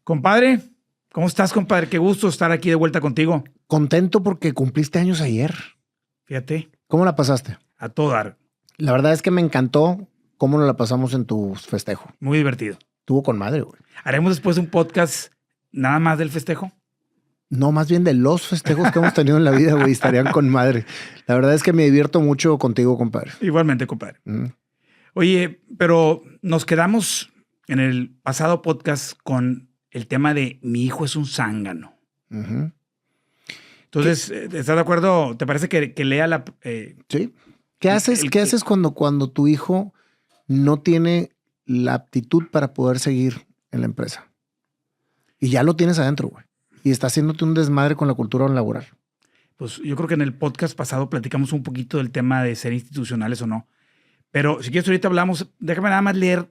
Compadre, ¿cómo estás, compadre? Qué gusto estar aquí de vuelta contigo. Contento porque cumpliste años ayer. Fíjate, ¿Cómo la pasaste? a todo dar. La verdad es que me encantó cómo nos la pasamos en tu festejo. Muy divertido. Estuvo con madre, güey. ¿Haremos después un podcast nada más del festejo? No, más bien de los festejos que hemos tenido en la vida, güey. Estarían con madre. La verdad es que me divierto mucho contigo, compadre. Igualmente, compadre. Oye, pero nos quedamos en el pasado podcast con el tema de mi hijo es un zángano. Ujú. Entonces, ¿estás de acuerdo? ¿Te parece que lea la... Sí. ¿Qué haces cuando tu hijo no tiene la aptitud para poder seguir en la empresa? Y ya lo tienes adentro, güey. Y está haciéndote un desmadre con la cultura laboral. Pues yo creo que en el podcast pasado platicamos un poquito del tema de ser institucionales o no. Pero si quieres ahorita hablamos, déjame nada más leer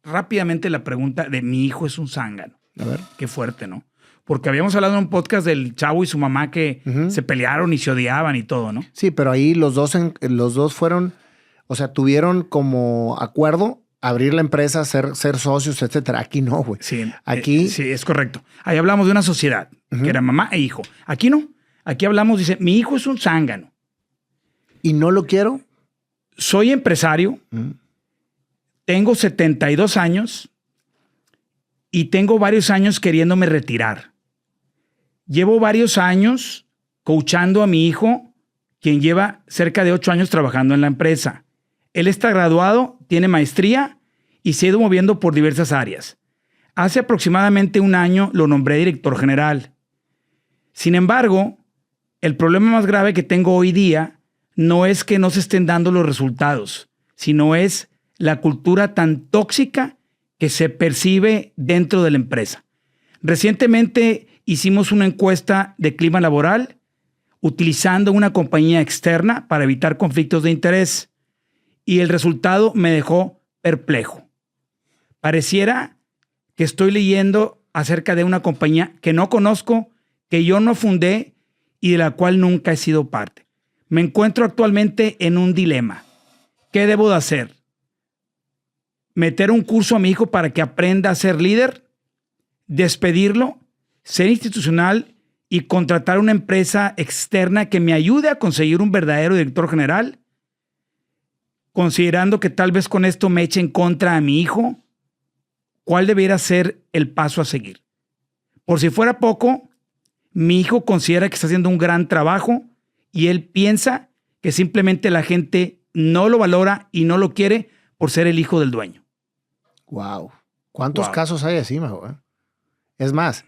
rápidamente la pregunta de mi hijo es un zángano. A ver. Qué fuerte, ¿no? Porque habíamos hablado en un podcast del chavo y su mamá que se pelearon y se odiaban y todo, ¿no? Sí, pero ahí los dos fueron, o sea, tuvieron como acuerdo abrir la empresa, ser socios, etcétera. Aquí no, güey. Sí, Aquí sí, es correcto. Ahí hablamos de una sociedad que era mamá e hijo. Aquí no. Aquí hablamos, dice, mi hijo es un zángano. y no lo quiero. Soy empresario, tengo 72 años y tengo varios años queriéndome retirar. Llevo varios años coachando a mi hijo, quien lleva cerca de 8 años trabajando en la empresa. Él está graduado, tiene maestría y se ha ido moviendo por diversas áreas. Hace aproximadamente un año lo nombré director general. Sin embargo, el problema más grave que tengo hoy día no es que no se estén dando los resultados, sino es la cultura tan tóxica que se percibe dentro de la empresa. Recientemente hicimos una encuesta de clima laboral utilizando una compañía externa para evitar conflictos de interés y el resultado me dejó perplejo. Pareciera que estoy leyendo acerca de una compañía que no conozco, que yo no fundé y de la cual nunca he sido parte. Me encuentro actualmente en un dilema. ¿Qué debo de hacer? ¿Meter un curso a mi hijo para que aprenda a ser líder? ¿Despedirlo? ¿Ser institucional y contratar una empresa externa que me ayude a conseguir un verdadero director general? Considerando que tal vez con esto me eche en contra a mi hijo, ¿cuál debería ser el paso a seguir? Por si fuera poco, mi hijo considera que está haciendo un gran trabajo y él piensa que simplemente la gente no lo valora y no lo quiere por ser el hijo del dueño. Wow. ¿Cuántos casos hay encima, güey? Es más,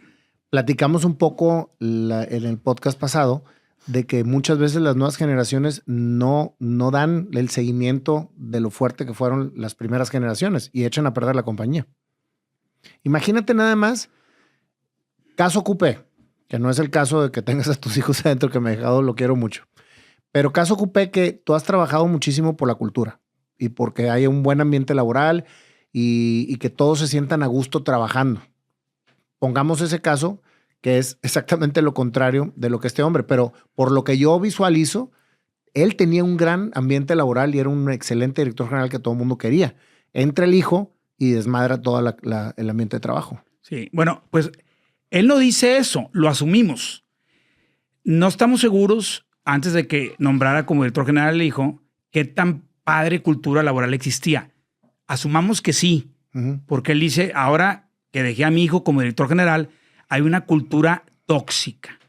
platicamos un poco en el podcast pasado de que muchas veces las nuevas generaciones no dan el seguimiento de lo fuerte que fueron las primeras generaciones y echan a perder la compañía. Imagínate nada más, caso Coupé, que no es el caso de que tengas a tus hijos adentro, que me he dejado, lo quiero mucho. Pero caso Coupé, que tú has trabajado muchísimo por la cultura y porque haya un buen ambiente laboral y que todos se sientan a gusto trabajando. Pongamos ese caso, que es exactamente lo contrario de lo que este hombre, pero por lo que yo visualizo, él tenía un gran ambiente laboral y era un excelente director general que todo el mundo quería. Entra el hijo y desmadra todo el ambiente de trabajo. Sí, bueno, pues él no dice eso, lo asumimos. No estamos seguros, antes de que nombrara como director general el hijo, qué tan padre cultura laboral existía. Asumamos que sí, porque él dice, ahora que dejé a mi hijo como director general, hay una cultura tóxica.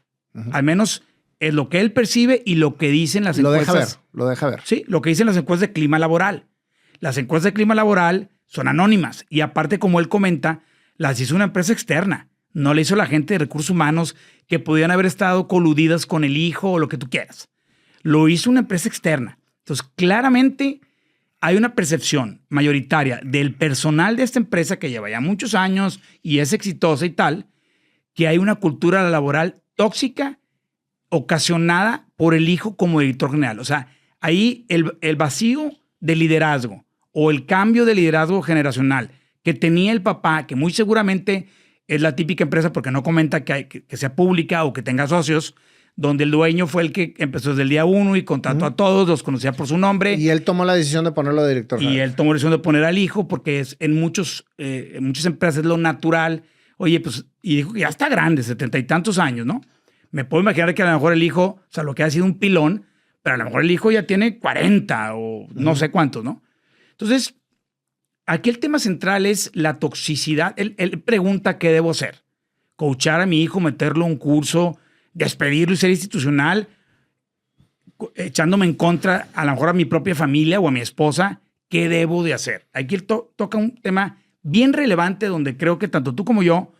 Al menos es lo que él percibe y lo que dicen las encuestas. Lo deja ver. Sí, lo que dicen las encuestas de clima laboral. Las encuestas de clima laboral son anónimas y aparte, como él comenta, las hizo una empresa externa. No le hizo la gente de recursos humanos que podían haber estado coludidas con el hijo o lo que tú quieras. Lo hizo una empresa externa. Entonces, claramente hay una percepción mayoritaria del personal de esta empresa que lleva ya muchos años y es exitosa y tal, que hay una cultura laboral tóxica ocasionada por el hijo como director general. O sea, ahí el vacío de liderazgo o el cambio de liderazgo generacional que tenía el papá, que muy seguramente es la típica empresa porque no comenta que sea pública o que tenga socios, donde el dueño fue el que empezó desde el día 1 y contrató a todos, los conocía por su nombre. Y él tomó la decisión de ponerlo de director general. Y él tomó la decisión de poner al hijo porque en muchas empresas es lo natural Oye, pues, y dijo que ya está grande, 70 y tantos años, ¿no? Me puedo imaginar que a lo mejor el hijo, o sea, lo que ha sido un pilón, pero a lo mejor el hijo ya tiene 40 o no sé cuántos, ¿no? Entonces, aquí el tema central es la toxicidad. Él pregunta qué debo hacer. Coachar a mi hijo, meterlo a un curso, despedirlo y ser institucional, echándome en contra a lo mejor a mi propia familia o a mi esposa. ¿Qué debo de hacer? Aquí él toca un tema bien relevante donde creo que tanto tú como yo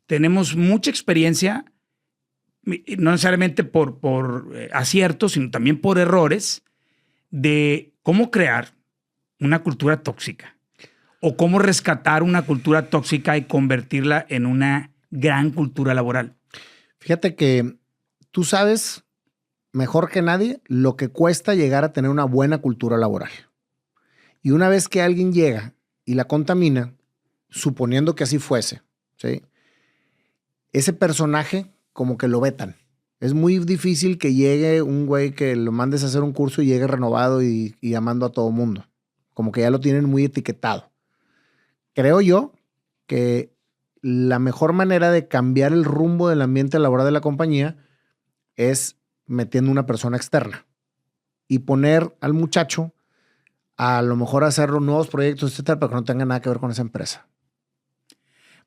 tenemos mucha experiencia, no necesariamente por aciertos, sino también por errores, de cómo crear una cultura tóxica o cómo rescatar una cultura tóxica y convertirla en una gran cultura laboral. Fíjate que tú sabes mejor que nadie lo que cuesta llegar a tener una buena cultura laboral. Y una vez que alguien llega y la contamina, suponiendo que así fuese, ¿sí? Ese personaje como que lo vetan. Es muy difícil que llegue un güey que lo mandes a hacer un curso y llegue renovado y amando a todo mundo. Como que ya lo tienen muy etiquetado. Creo yo que la mejor manera de cambiar el rumbo del ambiente laboral de la compañía es metiendo una persona externa y poner al muchacho a lo mejor hacer nuevos proyectos, etcétera, pero que no tenga nada que ver con esa empresa.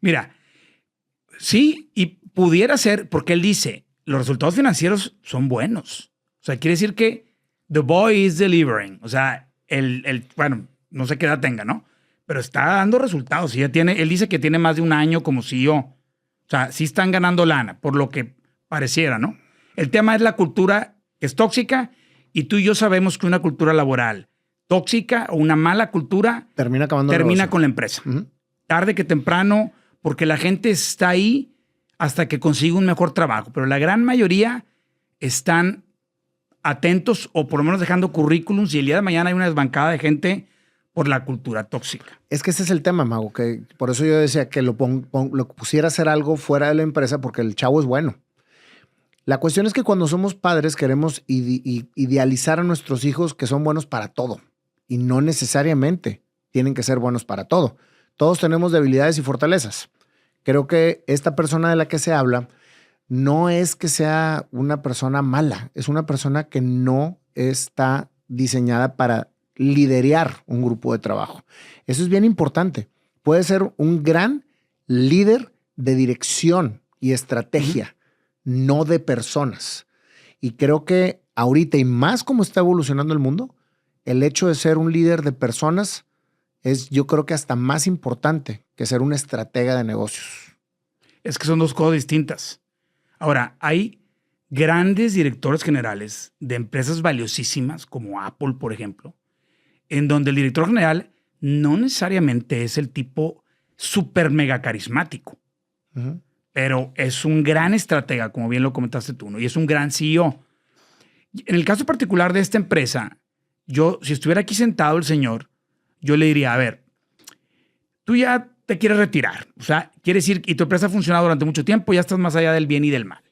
Mira, sí, y pudiera ser, porque él dice, los resultados financieros son buenos. O sea, quiere decir que the boy is delivering. O sea, bueno, no sé qué edad tenga, ¿no? Pero está dando resultados. Y él dice que tiene más de un año como CEO. O sea, sí están ganando lana, por lo que pareciera, ¿no? El tema es la cultura que es tóxica y tú y yo sabemos que una cultura laboral tóxica o una mala cultura termina con la empresa. Tarde que temprano, porque la gente está ahí hasta que consigue un mejor trabajo. Pero la gran mayoría están atentos o por lo menos dejando currículums y el día de mañana hay una desbancada de gente por la cultura tóxica. Es que ese es el tema, Mago, que por eso yo decía que lo pusiera a hacer algo fuera de la empresa porque el chavo es bueno. La cuestión es que cuando somos padres queremos idealizar a nuestros hijos que son buenos para todo y no necesariamente tienen que ser buenos para todo. Todos tenemos debilidades y fortalezas. Creo que esta persona de la que se habla no es que sea una persona mala, es una persona que no está diseñada para liderear un grupo de trabajo. Eso es bien importante. Puede ser un gran líder de dirección y estrategia, no de personas. Y creo que ahorita, y más como está evolucionando el mundo, el hecho de ser un líder de personas es, yo creo que hasta más importante que ser un estratega de negocios. Es que son dos cosas distintas. Ahora, hay grandes directores generales de empresas valiosísimas, como Apple, por ejemplo, en donde el director general no necesariamente es el tipo súper mega carismático, pero es un gran estratega, como bien lo comentaste tú, ¿no? Y es un gran CEO. En el caso particular de esta empresa, yo, si estuviera aquí sentado el señor, yo le diría, a ver, tú ya te quieres retirar, o sea, quieres ir y tu empresa ha funcionado durante mucho tiempo, ya estás más allá del bien y del mal,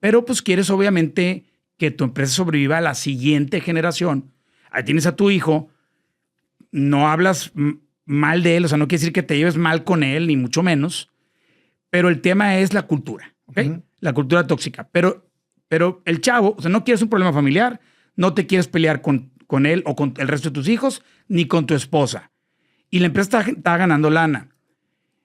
pero pues quieres obviamente que tu empresa sobreviva a la siguiente generación. Ahí tienes a tu hijo, no hablas mal de él, o sea, no quiere decir que te lleves mal con él, ni mucho menos, pero el tema es la cultura, ¿ok? La cultura tóxica, pero el chavo, o sea, no quieres un problema familiar, no te quieres pelear con él o con el resto de tus hijos, ni con tu esposa. Y la empresa está ganando lana.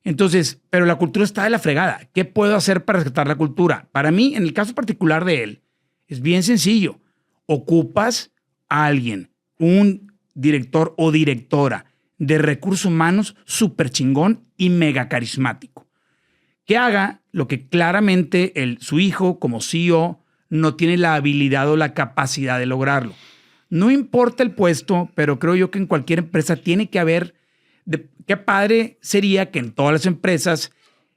Entonces, pero la cultura está de la fregada. ¿Qué puedo hacer para rescatar la cultura? Para mí, en el caso particular de él, es bien sencillo. Ocupas a alguien, un director o directora de recursos humanos súper chingón y mega carismático, que haga lo que claramente su hijo como CEO no tiene la habilidad o la capacidad de lograrlo. No importa el puesto, pero creo yo que en cualquier empresa tiene que haber. Qué padre sería que en todas las empresas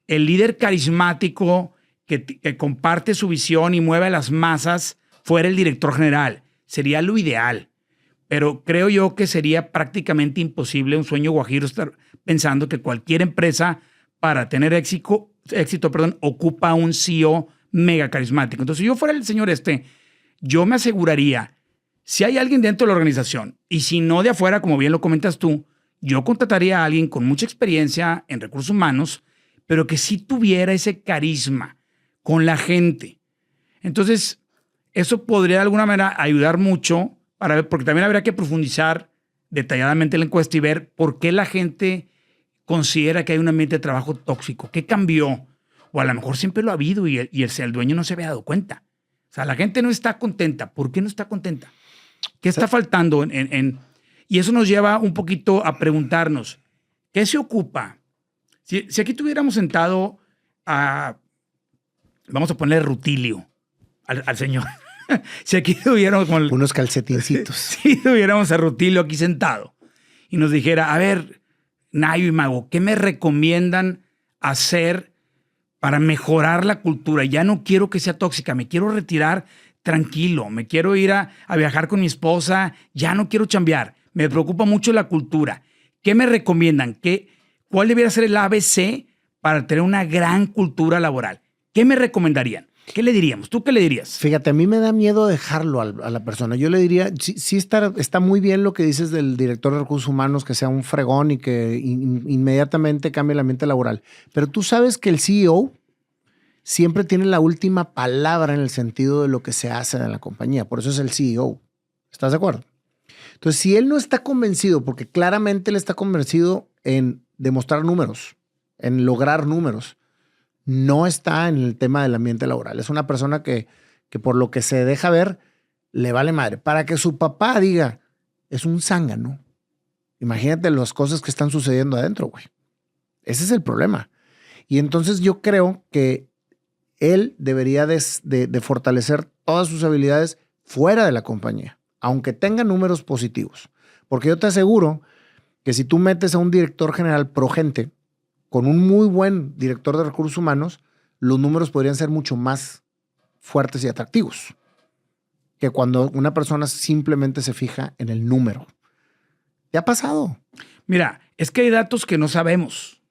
el líder carismático que comparte su visión y mueve a las masas fuera el director general. Sería lo ideal. Pero creo yo que sería prácticamente imposible, un sueño guajiro, estar pensando que cualquier empresa para tener éxito, ocupa un CEO mega carismático. Entonces, si yo fuera el señor yo me aseguraría, si hay alguien dentro de la organización y si no de afuera, como bien lo comentas tú, yo contrataría a alguien con mucha experiencia en recursos humanos pero que sí tuviera ese carisma con la gente. Entonces, eso podría de alguna manera ayudar mucho para ver, porque también habría que profundizar detalladamente la encuesta y ver por qué la gente considera que hay un ambiente de trabajo tóxico. ¿Qué cambió? O a lo mejor siempre lo ha habido y el dueño no se había dado cuenta. O sea, la gente no está contenta. ¿Por qué no está contenta? ¿Qué está faltando? Y eso nos lleva un poquito a preguntarnos, ¿qué se ocupa? Si aquí tuviéramos sentado vamos a poner Rutilio al señor. Si aquí tuviéramos unos calcetincitos. Si tuviéramos a Rutilio aquí sentado y nos dijera, a ver, Nayo y Mago, ¿qué me recomiendan hacer para mejorar la cultura? Ya no quiero que sea tóxica, me quiero retirar tranquilo, me quiero ir a viajar con mi esposa, ya no quiero chambear, me preocupa mucho la cultura. ¿Qué me recomiendan? ¿Cuál debería ser el ABC para tener una gran cultura laboral? ¿Qué me recomendarían? ¿Qué le diríamos? ¿Tú qué le dirías? Fíjate, a mí me da miedo dejarlo a la persona. Yo le diría, sí está muy bien lo que dices del director de recursos humanos, que sea un fregón y que inmediatamente cambie el ambiente laboral. Pero tú sabes que el CEO siempre tiene la última palabra en el sentido de lo que se hace en la compañía. Por eso es el CEO. ¿Estás de acuerdo? Entonces, si él no está convencido, porque claramente él está convencido en demostrar números, en lograr números, no está en el tema del ambiente laboral. Es una persona que por lo que se deja ver, le vale madre. Para que su papá diga, es un zángano. Imagínate las cosas que están sucediendo adentro, güey. Ese es el problema. Y entonces yo creo que él debería de fortalecer todas sus habilidades fuera de la compañía, aunque tenga números positivos. Porque yo te aseguro que si tú metes a un director general pro gente, con un muy buen director de recursos humanos, los números podrían ser mucho más fuertes y atractivos que cuando una persona simplemente se fija en el número. ¿Qué ha pasado? Mira, es que hay datos que no sabemos.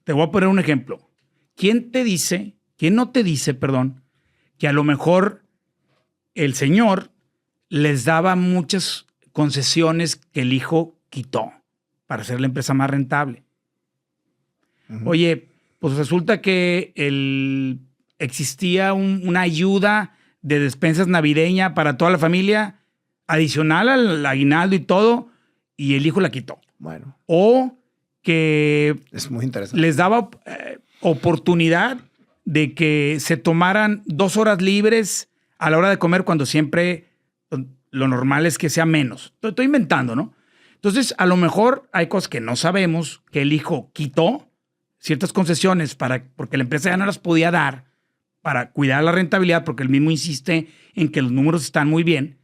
Te voy a poner un ejemplo. ¿Quién no te dice, que a lo mejor el señor les daba muchas concesiones que el hijo quitó para hacer la empresa más rentable? Oye, pues resulta que existía una ayuda de despensas navideña para toda la familia, adicional al aguinaldo y todo, y el hijo la quitó. Bueno. O que es muy interesante. Les daba oportunidad de que se tomaran 2 horas libres a la hora de comer cuando siempre lo normal es que sea menos. Estoy inventando, ¿no? Entonces, a lo mejor hay cosas que no sabemos, que el hijo quitó ciertas concesiones porque la empresa ya no las podía dar para cuidar la rentabilidad, porque él mismo insiste en que los números están muy bien,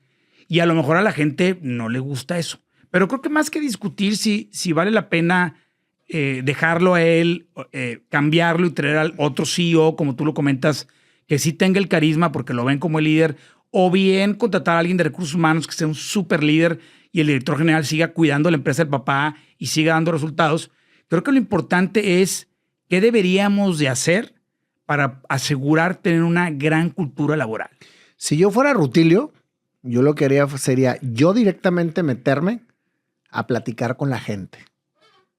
y a lo mejor a la gente no le gusta eso. Pero creo que más que discutir si vale la pena dejarlo a él, cambiarlo y traer al otro CEO, como tú lo comentas, que sí tenga el carisma porque lo ven como el líder, o bien contratar a alguien de recursos humanos que sea un súper líder y el director general siga cuidando la empresa del papá y siga dando resultados. Creo que lo importante es qué deberíamos de hacer para asegurar tener una gran cultura laboral. Si yo fuera Rutilio, yo lo que haría sería yo directamente meterme a platicar con la gente.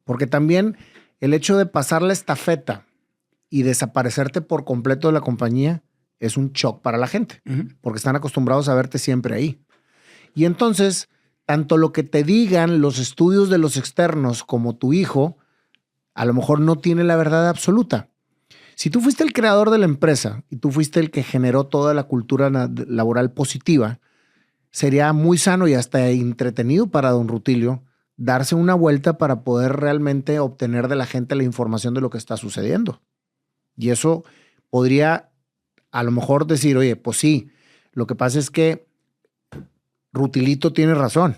Porque también el hecho de pasar la estafeta y desaparecerte por completo de la compañía es un shock para la gente, porque están acostumbrados a verte siempre ahí. Y entonces, tanto lo que te digan los estudios de los externos como tu hijo, a lo mejor no tiene la verdad absoluta. Si tú fuiste el creador de la empresa y tú fuiste el que generó toda la cultura laboral positiva, sería muy sano y hasta entretenido para don Rutilio darse una vuelta para poder realmente obtener de la gente la información de lo que está sucediendo. Y eso podría a lo mejor decir, oye, pues sí, lo que pasa es que Rutilito tiene razón.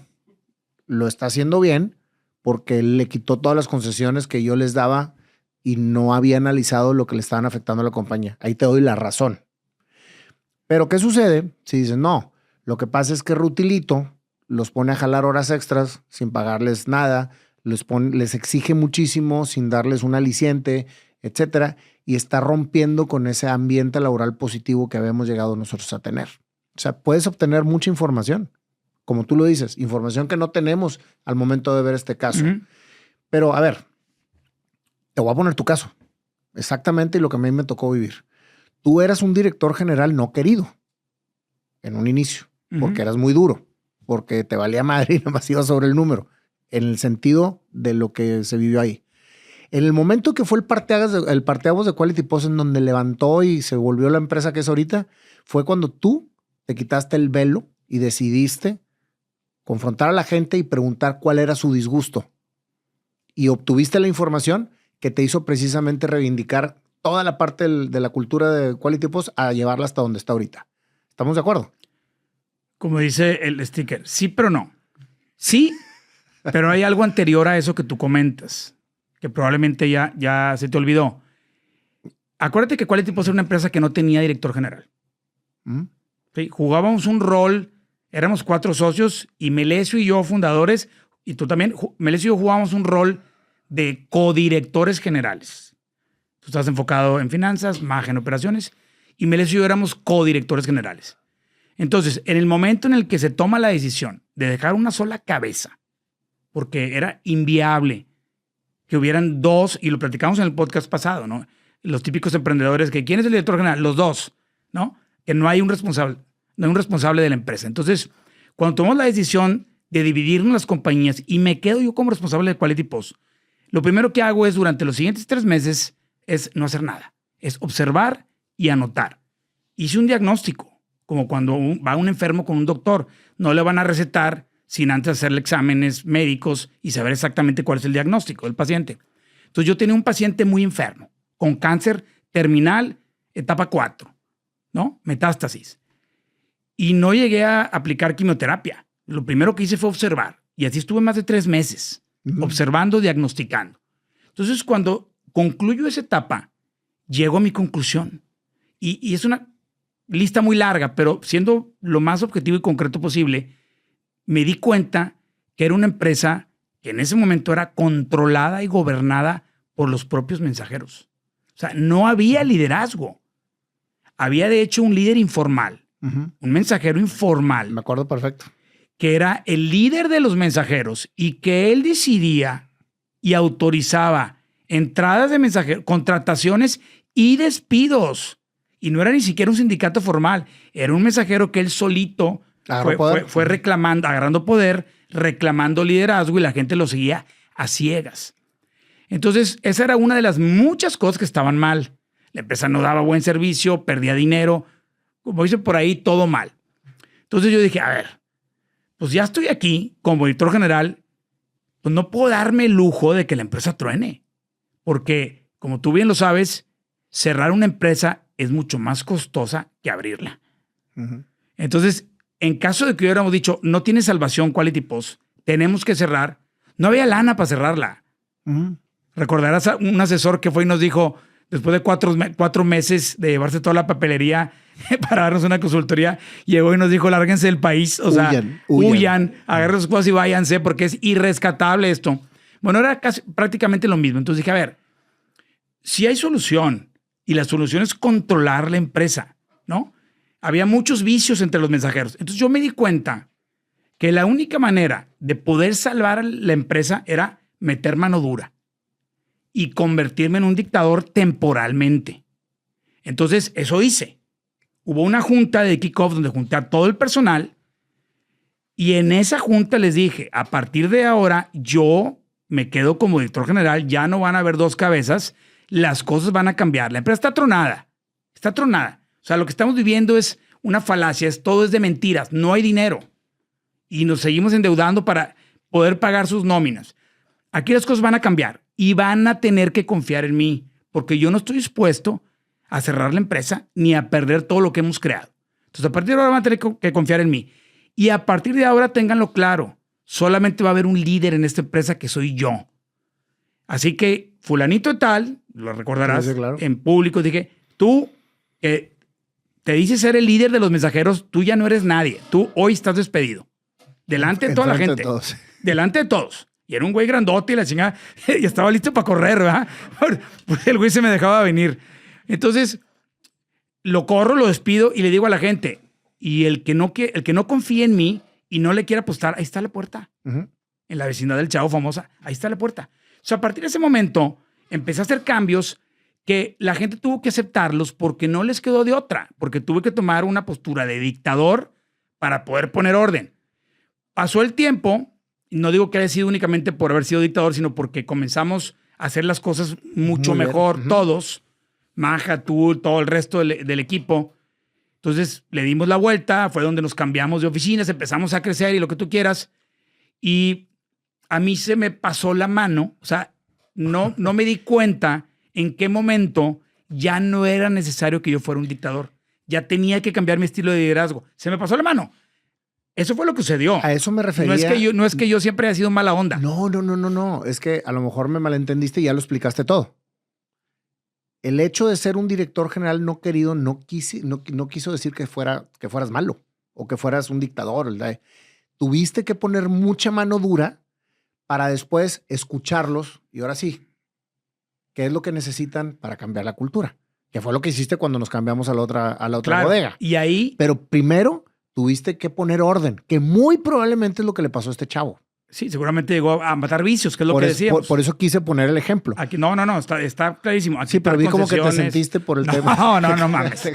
Lo está haciendo bien porque le quitó todas las concesiones que yo les daba y no había analizado lo que le estaban afectando a la compañía. Ahí te doy la razón. Pero ¿qué sucede si dices, no, lo que pasa es que Rutilito los pone a jalar horas extras sin pagarles nada, les exige muchísimo sin darles un aliciente, etcétera, y está rompiendo con ese ambiente laboral positivo que habíamos llegado nosotros a tener? O sea, puedes obtener mucha información, como tú lo dices, información que no tenemos al momento de ver este caso. Pero, a ver, te voy a poner tu caso. exactamente lo que a mí me tocó vivir. Tú eras un director general no querido en un inicio, porque eras muy duro, porque te valía madre y nomás ibas sobre el número, en el sentido de lo que se vivió ahí. En el momento que fue el parteaguas de Quality Post, en donde levantó y se volvió la empresa que es ahorita, fue cuando tú te quitaste el velo y decidiste confrontar a la gente y preguntar cuál era su disgusto. Y obtuviste la información que te hizo precisamente reivindicar toda la parte de la cultura de Quality Post a llevarla hasta donde está ahorita. ¿Estamos de acuerdo? Como dice el sticker, sí, pero no. Sí, pero hay algo anterior a eso que tú comentas, que probablemente ya se te olvidó. Acuérdate que Quality Post era una empresa que no tenía director general. ¿Sí? Jugábamos un rol, éramos 4 socios y Melesio y yo, fundadores, y tú también, Melesio y yo jugábamos un rol de codirectores generales. Tú estás enfocado en finanzas, Maja en operaciones, y Melesio y yo éramos codirectores generales. Entonces, en el momento en el que se toma la decisión de dejar una sola cabeza, porque era inviable que hubieran 2, y lo platicamos en el podcast pasado, ¿no? Los típicos emprendedores que, ¿quién es el director general? Los 2, ¿no? Que no hay un responsable de la empresa. Entonces, cuando tomamos la decisión de dividirnos las compañías y me quedo yo como responsable de Quality Post, lo primero que hago es, durante los siguientes 3 meses, es no hacer nada. Es observar y anotar. Hice un diagnóstico, como cuando va un enfermo con un doctor. No le van a recetar sin antes hacerle exámenes médicos y saber exactamente cuál es el diagnóstico del paciente. Entonces, yo tenía un paciente muy enfermo, con cáncer terminal, etapa 4, ¿no? Metástasis. Y no llegué a aplicar quimioterapia. Lo primero que hice fue observar. Y así estuve más de 3 meses, observando, diagnosticando. Entonces, cuando concluyo esa etapa, llego a mi conclusión. Y es una lista muy larga, pero siendo lo más objetivo y concreto posible, me di cuenta que era una empresa que en ese momento era controlada y gobernada por los propios mensajeros. O sea, no había liderazgo. Había, de hecho, un líder informal, un mensajero informal. Me acuerdo perfecto. Que era el líder de los mensajeros y que él decidía y autorizaba entradas de mensajeros, contrataciones y despidos. Y no era ni siquiera un sindicato formal. Era un mensajero que él solito fue reclamando, agarrando poder, reclamando liderazgo, y la gente lo seguía a ciegas. Entonces, esa era una de las muchas cosas que estaban mal. La empresa no daba buen servicio, perdía dinero. Como dice por ahí, todo mal. Entonces yo dije, a ver, pues ya estoy aquí como director general, pues no puedo darme el lujo de que la empresa truene. Porque, como tú bien lo sabes, cerrar una empresa es mucho más costosa que abrirla. Entonces, en caso de que hubiéramos dicho, no tiene salvación Quality Post, tenemos que cerrar, no había lana para cerrarla. Recordarás a un asesor que fue y nos dijo, después de 4 meses de llevarse toda la papelería para darnos una consultoría, llegó y nos dijo, lárguense del país, o sea, huyan, agarren sus cosas y váyanse porque es irrescatable esto. Bueno, era prácticamente lo mismo. Entonces dije, a ver, si hay solución, y la solución es controlar la empresa, ¿no? Había muchos vicios entre los mensajeros. Entonces yo me di cuenta que la única manera de poder salvar a la empresa era meter mano dura y convertirme en un dictador temporalmente. Entonces, eso hice. Hubo una junta de kickoff donde junté a todo el personal y en esa junta les dije, a partir de ahora yo me quedo como director general, ya no van a haber 2 cabezas, las cosas van a cambiar. La empresa está tronada, está tronada. O sea, lo que estamos viviendo es una falacia, todo es de mentiras, no hay dinero. Y nos seguimos endeudando para poder pagar sus nóminas. Aquí las cosas van a cambiar y van a tener que confiar en mí, porque yo no estoy dispuesto a cerrar la empresa ni a perder todo lo que hemos creado. Entonces, a partir de ahora van a tener que confiar en mí. Y a partir de ahora, ténganlo claro, solamente va a haber un líder en esta empresa que soy yo. Así que, fulanito de tal, lo recordarás, sí, claro, en público, dije, tú te dices ser el líder de los mensajeros, tú ya no eres nadie. Tú hoy estás despedido. Delante de toda la gente. Delante de todos. Y era un güey grandote y la chingada. Y estaba listo para correr, ¿verdad? Porque el güey se me dejaba venir. Entonces, lo corro, lo despido y le digo a la gente, y el que no confíe en mí y no le quiera apostar, ahí está la puerta. En la vecindad del Chavo famosa, ahí está la puerta. O sea, a partir de ese momento, empecé a hacer cambios que la gente tuvo que aceptarlos porque no les quedó de otra, porque tuve que tomar una postura de dictador para poder poner orden. Pasó el tiempo, y no digo que haya sido únicamente por haber sido dictador, sino porque comenzamos a hacer las cosas mucho mejor todos, Maja, tú, todo el resto del equipo. Entonces le dimos la vuelta, fue donde nos cambiamos de oficinas, empezamos a crecer y lo que tú quieras. Y a mí se me pasó la mano, o sea, no me di cuenta en qué momento ya no era necesario que yo fuera un dictador. Ya tenía que cambiar mi estilo de liderazgo. Se me pasó la mano. Eso fue lo que sucedió. A eso me refería. No es que yo siempre haya sido mala onda. No. Es que a lo mejor me malentendiste y ya lo explicaste todo. El hecho de ser un director general no querido no quiso decir que fueras malo o que fueras un dictador, ¿verdad? Tuviste que poner mucha mano dura para después escucharlos y ahora sí, ¿qué es lo que necesitan para cambiar la cultura? Que fue lo que hiciste cuando nos cambiamos a la otra bodega. Y ahí... Pero primero tuviste que poner orden, que muy probablemente es lo que le pasó a este chavo. Sí, seguramente llegó a matar vicios, que es lo que decíamos. Por eso quise poner el ejemplo. Aquí, no, está clarísimo. Aquí sí, pero vi como que te sentiste por el tema. No mames.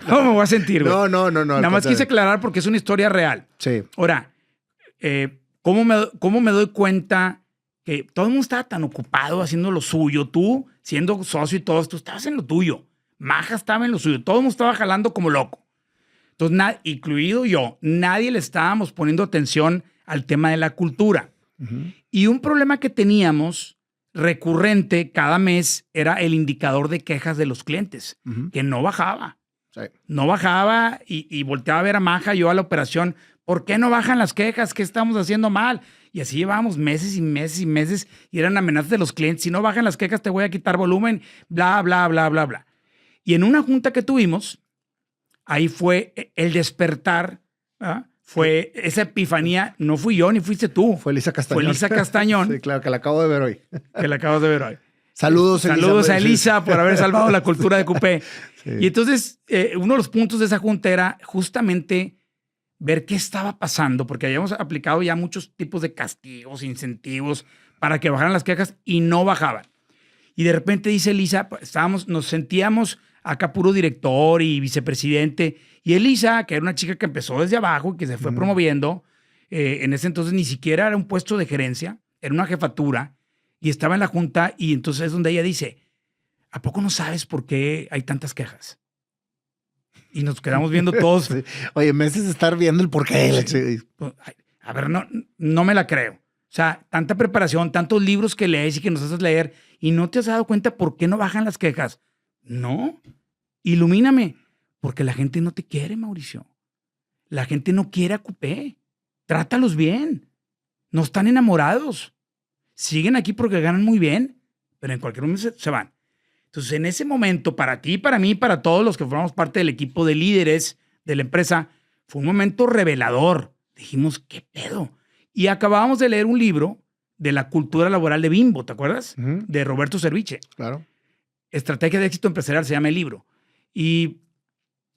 ¿Cómo me voy a sentir, güey? No. Nada más quise aclarar porque es una historia real. Sí. Ahora, ¿cómo me doy cuenta que todo el mundo estaba tan ocupado haciendo lo suyo? Tú, siendo socio y todo, tú estabas en lo tuyo. Maja estaba en lo suyo. Todo el mundo estaba jalando como loco. Entonces, incluido yo, nadie le estábamos poniendo atención al tema de la cultura. Y un problema que teníamos recurrente cada mes era el indicador de quejas de los clientes, que no bajaba. Sí. No bajaba y volteaba a ver a Maja, yo a la operación, ¿por qué no bajan las quejas? ¿Qué estamos haciendo mal? Y así llevábamos meses y meses y meses y eran amenazas de los clientes. Si no bajan las quejas, te voy a quitar volumen, bla, bla, bla, bla, bla. Y en una junta que tuvimos, ahí fue el despertar, ¿ah? Fue esa epifanía, no fui yo ni fuiste tú. Fue Elisa Castañón. Fue Elisa Castañón. Sí, claro, que la acabo de ver hoy. Que la acabas de ver hoy. Saludos, Elisa. Saludos a Elisa por haber salvado la cultura de Coupé. Sí. Y entonces, uno de los puntos de esa junta era justamente ver qué estaba pasando, porque habíamos aplicado ya muchos tipos de castigos, incentivos, para que bajaran las quejas y no bajaban. Y de repente dice Elisa, nos sentíamos acá puro director y vicepresidente, y Elisa, que era una chica que empezó desde abajo y que se fue promoviendo, en ese entonces ni siquiera era un puesto de gerencia, era una jefatura, y estaba en la junta, y entonces es donde ella dice, ¿a poco no sabes por qué hay tantas quejas? Y nos quedamos viendo todos. Sí. Oye, me haces estar viendo el porqué. Sí. A ver, no me la creo. O sea, tanta preparación, tantos libros que lees y que nos haces leer, y no te has dado cuenta por qué no bajan las quejas. No, ilumíname. Porque la gente no te quiere, Mauricio. La gente no quiere a Coupé. Trátalos bien. No están enamorados. Siguen aquí porque ganan muy bien, pero en cualquier momento se van. Entonces, en ese momento, para ti, para mí, para todos los que formamos parte del equipo de líderes de la empresa, fue un momento revelador. Dijimos, ¿qué pedo? Y acabábamos de leer un libro de la cultura laboral de Bimbo, ¿te acuerdas? De Roberto Cerviche. Claro. Estrategia de éxito empresarial se llama el libro. Y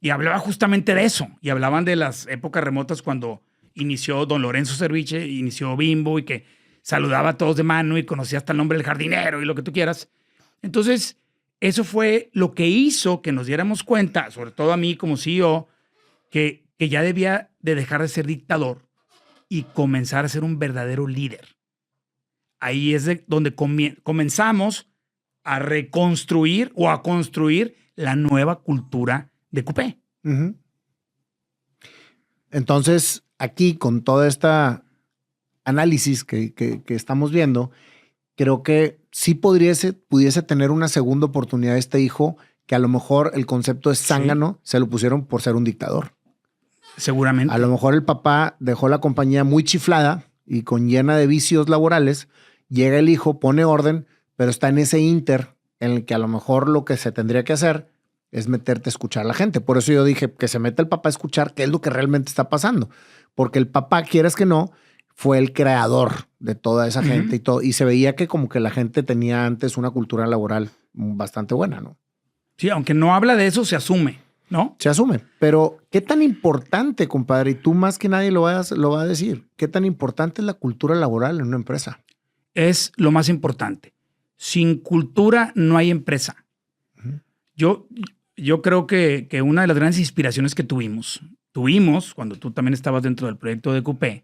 hablaba justamente de eso. Y hablaban de las épocas remotas cuando inició don Lorenzo Cerviche, inició Bimbo y que saludaba a todos de mano y conocía hasta el nombre del jardinero y lo que tú quieras. Entonces, eso fue lo que hizo que nos diéramos cuenta, sobre todo a mí como CEO, que ya debía de dejar de ser dictador y comenzar a ser un verdadero líder. Ahí es donde comenzamos a reconstruir o a construir la nueva cultura de Coupé. Entonces, aquí con toda esta análisis que estamos viendo, creo que sí pudiese tener una segunda oportunidad este hijo, que a lo mejor el concepto de zángano se lo pusieron por ser un dictador. Seguramente. A lo mejor el papá dejó la compañía muy chiflada y llena de vicios laborales. Llega el hijo, pone orden, pero está en ese inter en el que a lo mejor lo que se tendría que hacer es meterte a escuchar a la gente. Por eso yo dije que se meta el papá a escuchar qué es lo que realmente está pasando. Porque el papá, quieras que no, fue el creador de toda esa gente y todo. Y se veía que como que la gente tenía antes una cultura laboral bastante buena, ¿no? Sí, aunque no habla de eso, se asume, ¿no? Se asume. Pero ¿qué tan importante, compadre? Y tú más que nadie lo va a decir. ¿Qué tan importante es la cultura laboral en una empresa? Es lo más importante. Sin cultura no hay empresa. Yo creo que una de las grandes inspiraciones que tuvimos cuando tú también estabas dentro del proyecto de Coupé,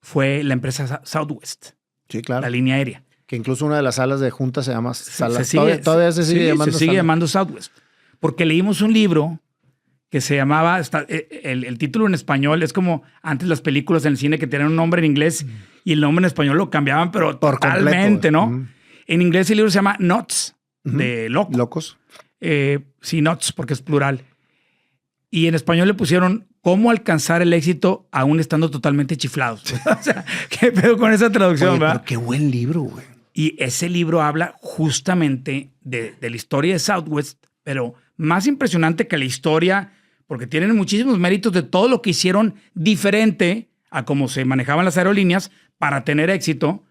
fue la empresa Southwest. Sí, claro. La línea aérea. Que incluso una de las salas de junta se llama todavía se sigue llamando Southwest. Porque leímos un libro que se llamaba, el título en español es como antes las películas en el cine que tenían un nombre en inglés y el nombre en español lo cambiaban, pero por totalmente, completo, ¿no? En inglés el libro se llama Nuts, de loco. Locos. Sí, Nuts, porque es plural. Y en español le pusieron ¿Cómo alcanzar el éxito aún estando totalmente chiflados? O sea, ¿qué pedo con esa traducción, Oye, verdad? pero qué buen libro, güey. Y ese libro habla justamente de la historia de Southwest, pero más impresionante que la historia, porque tienen muchísimos méritos de todo lo que hicieron diferente a cómo se manejaban las aerolíneas para tener éxito.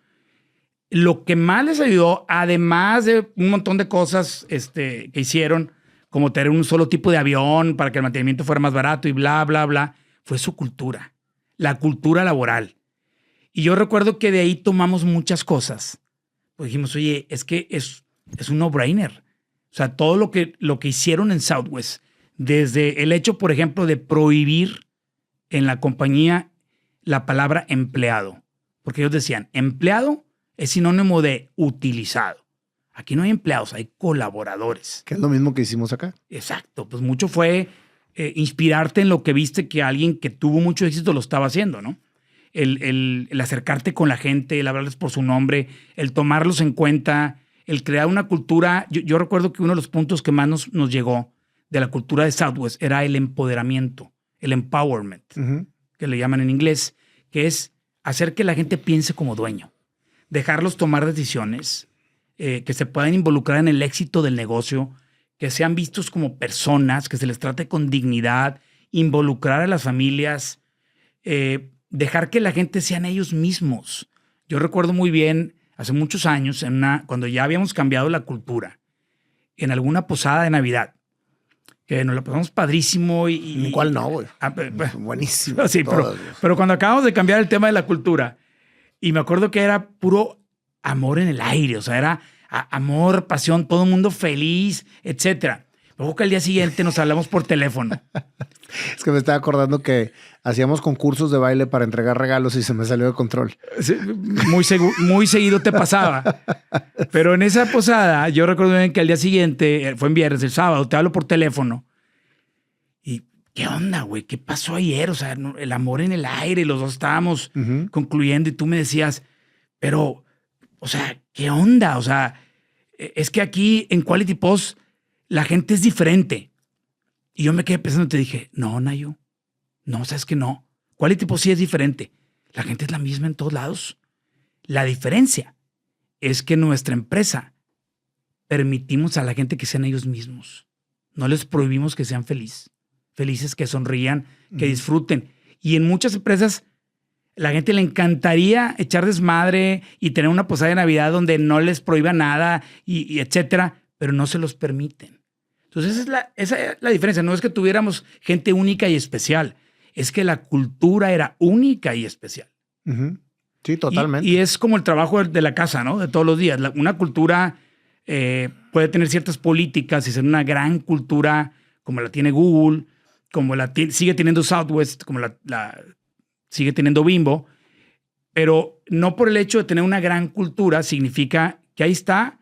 Lo que más les ayudó, además de un montón de cosas que hicieron, como tener un solo tipo de avión para que el mantenimiento fuera más barato y bla, bla, bla, fue su cultura, la cultura laboral. Y yo recuerdo que de ahí tomamos muchas cosas. Pues dijimos, oye, es que es un no-brainer. O sea, todo lo que hicieron en Southwest, desde el hecho, por ejemplo, de prohibir en la compañía la palabra empleado. Porque ellos decían, empleado es sinónimo de utilizado. Aquí no hay empleados, hay colaboradores. Que es lo mismo que hicimos acá. Exacto, pues mucho fue inspirarte en lo que viste que alguien que tuvo mucho éxito lo estaba haciendo, ¿no? El acercarte con la gente, el hablarles por su nombre, el tomarlos en cuenta, el crear una cultura. Yo recuerdo que uno de los puntos que más nos llegó de la cultura de Southwest era el empoderamiento, el empowerment, que le llaman en inglés, que es hacer que la gente piense como dueño, dejarlos tomar decisiones, que se puedan involucrar en el éxito del negocio, que sean vistos como personas, que se les trate con dignidad, involucrar a las familias, dejar que la gente sean ellos mismos. Yo recuerdo muy bien, hace muchos años, cuando ya habíamos cambiado la cultura, en alguna posada de Navidad, que nos la pasamos padrísimo. ¿Cuál no, güey? Buenísimo. Sí, pero cuando acabamos de cambiar el tema de la cultura, y me acuerdo que era puro amor en el aire, o sea, era amor, pasión, todo el mundo feliz, etcétera. Luego que al día siguiente nos hablamos por teléfono. Es que me estaba acordando que hacíamos concursos de baile para entregar regalos y se me salió de control. Sí, muy seguido te pasaba. Pero en esa posada, yo recuerdo bien que al día siguiente, fue en viernes, el sábado, te hablo por teléfono. Y, ¿qué onda, güey? ¿Qué pasó ayer? O sea, el amor en el aire, los dos estábamos concluyendo y tú me decías, pero... O sea, ¿qué onda? O sea, es que aquí en Quality Post la gente es diferente. Y yo me quedé pensando y te dije, no, Nayo, no, sabes que no. Quality Post sí es diferente. La gente es la misma en todos lados. La diferencia es que nuestra empresa permitimos a la gente que sean ellos mismos. No les prohibimos que sean felices, que sonrían, que disfruten. Y en muchas empresas la gente le encantaría echar desmadre y tener una posada de Navidad donde no les prohíba nada y etcétera, pero no se los permiten. Entonces esa es la diferencia. No es que tuviéramos gente única y especial, es que la cultura era única y especial. Sí, totalmente. Y es como el trabajo de la casa, ¿no? De todos los días. Una cultura puede tener ciertas políticas y ser una gran cultura como la tiene Google, como sigue teniendo Southwest, como la sigue teniendo Bimbo, pero no por el hecho de tener una gran cultura significa que ahí está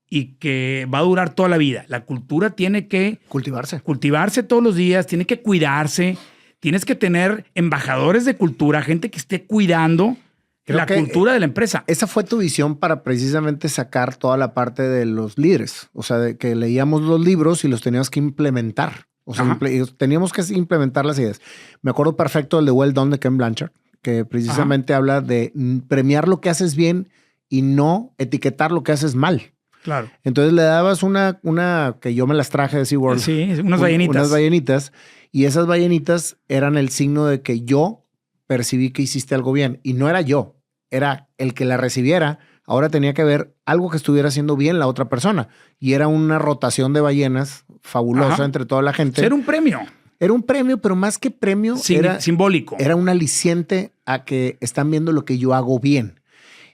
y que va a durar toda la vida. La cultura tiene que cultivarse todos los días, tiene que cuidarse, tienes que tener embajadores de cultura, gente que esté cuidando la cultura de la empresa. Esa fue tu visión para precisamente sacar toda la parte de los líderes, o sea, de que leíamos los libros y los teníamos que implementar. O sea, teníamos que implementar las ideas. Me acuerdo perfecto del de Well Done de Ken Blanchard, que precisamente habla de premiar lo que haces bien y no etiquetar lo que haces mal. Claro. Entonces le dabas una que yo me las traje de SeaWorld. Sí, unas ballenitas. Unas ballenitas. Y esas ballenitas eran el signo de que yo percibí que hiciste algo bien. Y no era yo, era el que la recibiera. Ahora tenía que ver algo que estuviera haciendo bien la otra persona. Y era una rotación de ballenas fabulosa entre toda la gente. Era un premio. Era un premio, pero más que premio, era simbólico. Era un aliciente a que están viendo lo que yo hago bien.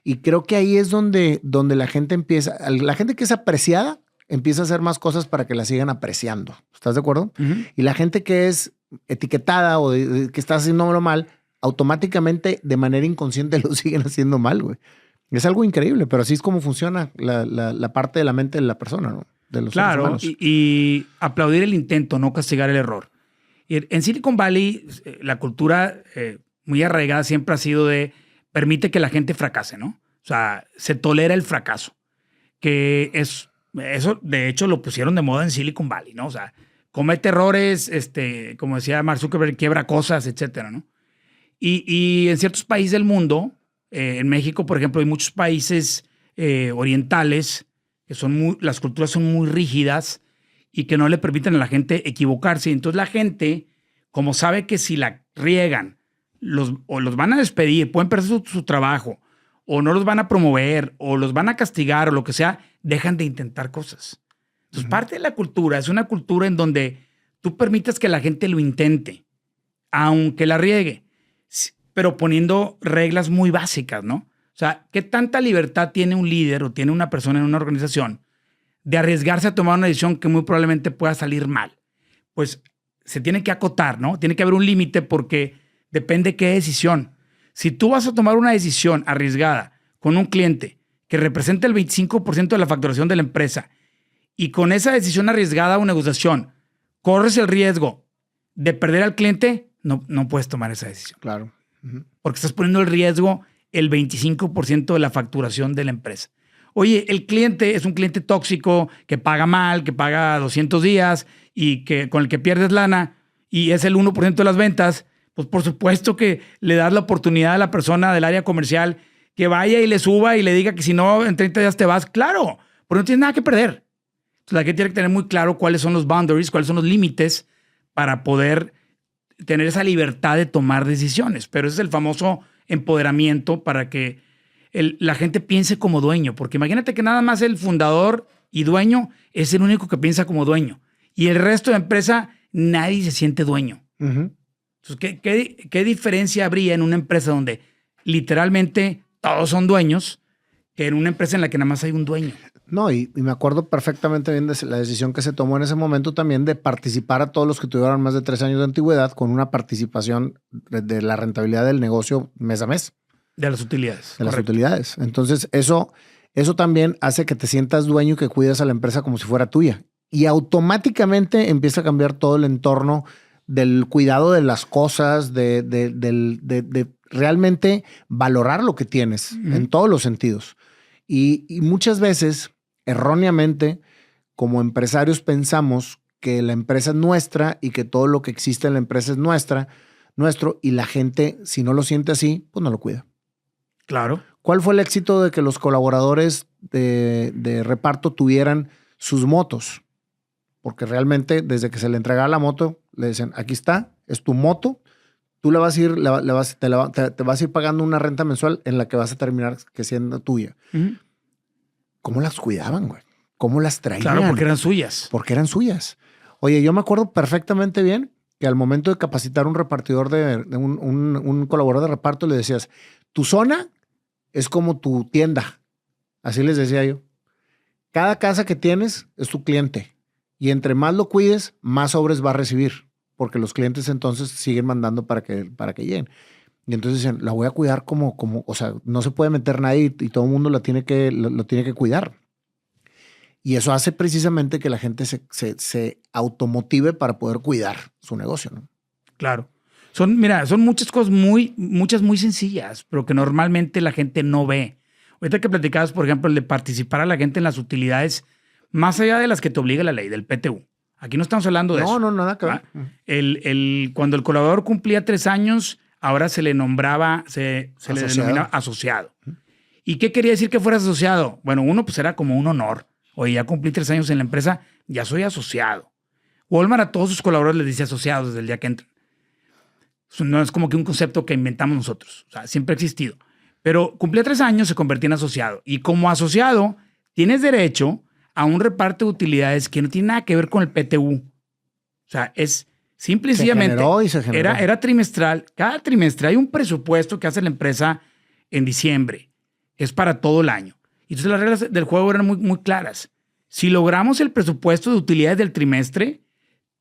Y creo que ahí es donde la gente empieza. La gente que es apreciada empieza a hacer más cosas para que la sigan apreciando. ¿Estás de acuerdo? Y la gente que es etiquetada o que está haciéndolo mal, automáticamente de manera inconsciente lo siguen haciendo mal, güey. Es algo increíble, pero así es como funciona la parte de la mente de la persona, ¿no? De los seres humanos. Y aplaudir el intento, no castigar el error. Y en Silicon Valley, la cultura muy arraigada siempre ha sido de permite que la gente fracase, ¿no? O sea, se tolera el fracaso. Que eso, de hecho, lo pusieron de moda en Silicon Valley, ¿no? O sea, comete errores, como decía Mark Zuckerberg, quiebra cosas, etcétera, ¿no? Y en ciertos países del mundo, en México, por ejemplo, hay muchos países orientales que las culturas son muy rígidas y que no le permiten a la gente equivocarse. Entonces la gente, como sabe que si la riegan, o los van a despedir, pueden perder su trabajo, o no los van a promover, o los van a castigar, o lo que sea, dejan de intentar cosas. Entonces, parte de la cultura es una cultura en donde tú permites que la gente lo intente, aunque la riegue, pero poniendo reglas muy básicas, ¿no? O sea, ¿qué tanta libertad tiene un líder o tiene una persona en una organización de arriesgarse a tomar una decisión que muy probablemente pueda salir mal? Pues se tiene que acotar, ¿no? Tiene que haber un límite porque depende qué decisión. Si tú vas a tomar una decisión arriesgada con un cliente que representa el 25% de la facturación de la empresa y con esa decisión arriesgada o negociación corres el riesgo de perder al cliente, no puedes tomar esa decisión. Claro. Porque estás poniendo el riesgo el 25% de la facturación de la empresa. Oye, el cliente es un cliente tóxico que paga mal, que paga 200 días y con el que pierdes lana y es el 1% de las ventas, pues por supuesto que le das la oportunidad a la persona del área comercial que vaya y le suba y le diga que si no, en 30 días te vas. Claro, porque no tienes nada que perder. Entonces la gente tiene que tener muy claro cuáles son los boundaries, cuáles son los límites para poder tener esa libertad de tomar decisiones. Pero ese es el famoso empoderamiento para que la gente piense como dueño. Porque imagínate que nada más el fundador y dueño es el único que piensa como dueño. Y el resto de la empresa, nadie se siente dueño. Entonces, ¿qué diferencia habría en una empresa donde literalmente todos son dueños que en una empresa en la que nada más hay un dueño? No, y me acuerdo perfectamente bien de la decisión que se tomó en ese momento también de participar a todos los que tuvieran más de 3 años de antigüedad con una participación de la rentabilidad del negocio mes a mes. De las utilidades. De las utilidades. Entonces, eso también hace que te sientas dueño y que cuidas a la empresa como si fuera tuya. Y automáticamente empieza a cambiar todo el entorno del cuidado de las cosas, de realmente valorar lo que tienes en todos los sentidos. Y muchas veces, erróneamente, como empresarios pensamos que la empresa es nuestra y que todo lo que existe en la empresa es nuestro, y la gente, si no lo siente así, pues no lo cuida. Claro. ¿Cuál fue el éxito de que los colaboradores de reparto tuvieran sus motos? Porque realmente, desde que se le entregaba la moto, le decían, aquí está, es tu moto, tú te vas a ir pagando una renta mensual en la que vas a terminar que siendo tuya. ¿Cómo las cuidaban, güey? ¿Cómo las traían? Claro, porque eran suyas. Porque eran suyas. Oye, yo me acuerdo perfectamente bien que al momento de capacitar un repartidor, un colaborador de reparto, le decías, tu zona es como tu tienda. Así les decía yo. Cada casa que tienes es tu cliente. Y entre más lo cuides, más sobres va a recibir. Porque los clientes entonces siguen mandando para que lleguen. Y entonces dicen, la voy a cuidar como, o sea, no se puede meter nadie y todo el mundo lo tiene que cuidar. Y eso hace precisamente que la gente se automotive para poder cuidar su negocio, ¿no? Claro. Son muchas cosas muchas muy sencillas, pero que normalmente la gente no ve. Ahorita que platicabas, por ejemplo, el de participar a la gente en las utilidades, más allá de las que te obliga la ley del PTU. Aquí no estamos hablando de eso. No, nada que ver. Cuando el colaborador cumplía 3 años, ahora se le nombraba, se le denominaba asociado. ¿Y qué quería decir que fueras asociado? Bueno, uno pues era como un honor. Oye, ya cumplí 3 años en la empresa, ya soy asociado. Walmart a todos sus colaboradores les dice asociados desde el día que entran. No es como que un concepto que inventamos nosotros. O sea, siempre ha existido. Pero cumplía 3 años, se convertía en asociado. Y como asociado, tienes derecho a un reparto de utilidades que no tiene nada que ver con el PTU. O sea, es simple y sencillamente. Se generó. Era trimestral. Cada trimestre hay un presupuesto que hace la empresa en diciembre. Es para todo el año. Y entonces las reglas del juego eran muy, muy claras. Si logramos el presupuesto de utilidades del trimestre,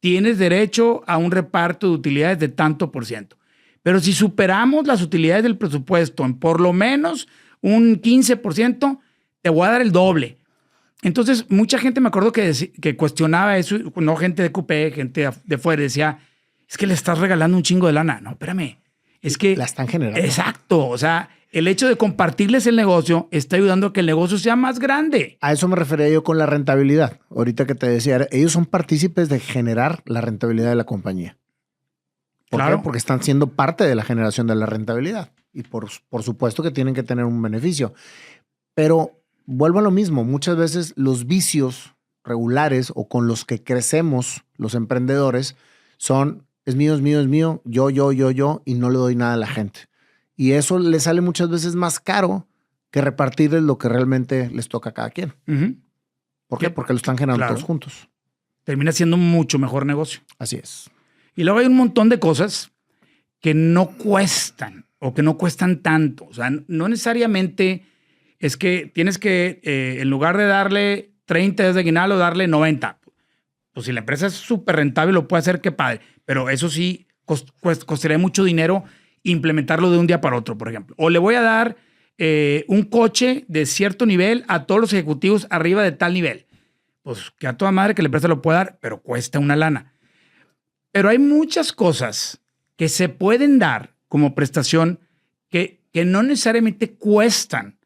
tienes derecho a un reparto de utilidades de tanto por ciento. Pero si superamos las utilidades del presupuesto en por lo menos un 15%, te voy a dar el doble. Entonces, mucha gente me acuerdo que cuestionaba eso, no gente de Coupé, gente de fuera, decía, es que le estás regalando un chingo de lana. No, espérame. Es que... La están generando. Exacto. O sea, el hecho de compartirles el negocio está ayudando a que el negocio sea más grande. A eso me refería yo con la rentabilidad. Ahorita que te decía, ellos son partícipes de generar la rentabilidad de la compañía. ¿Por Claro. qué? Porque están siendo parte de la generación de la rentabilidad. Y por supuesto que tienen que tener un beneficio. Pero vuelvo a lo mismo. Muchas veces los vicios regulares o con los que crecemos los emprendedores son, es mío, yo, y no le doy nada a la gente. Y eso les sale muchas veces más caro que repartirles lo que realmente les toca a cada quien. Uh-huh. ¿Por qué? Porque lo están generando Claro. todos juntos. Termina siendo un mucho mejor negocio. Así es. Y luego hay un montón de cosas que no cuestan o que no cuestan tanto. O sea, no necesariamente es que tienes que, en lugar de darle 30 días de aguinaldo, darle 90. Pues si la empresa es súper rentable, lo puede hacer, qué padre. Pero eso sí, costaría mucho dinero implementarlo de un día para otro, por ejemplo. O le voy a dar un coche de cierto nivel a todos los ejecutivos arriba de tal nivel. Pues que a toda madre que la empresa lo pueda dar, pero cuesta una lana. Pero hay muchas cosas que se pueden dar como prestación que no necesariamente cuestan.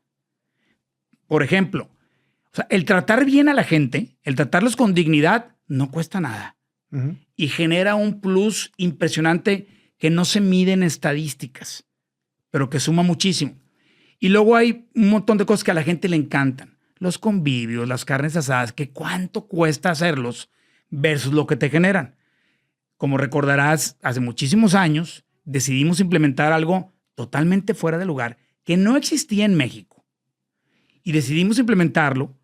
Por ejemplo, o sea, el tratar bien a la gente, el tratarlos con dignidad, no cuesta nada. Uh-huh. Y genera un plus impresionante que no se mide en estadísticas, pero que suma muchísimo. Y luego hay un montón de cosas que a la gente le encantan. Los convivios, las carnes asadas, que cuánto cuesta hacerlos versus lo que te generan. Como recordarás, hace muchísimos años decidimos implementar algo totalmente fuera de lugar que no existía en México. Y decidimos implementarlo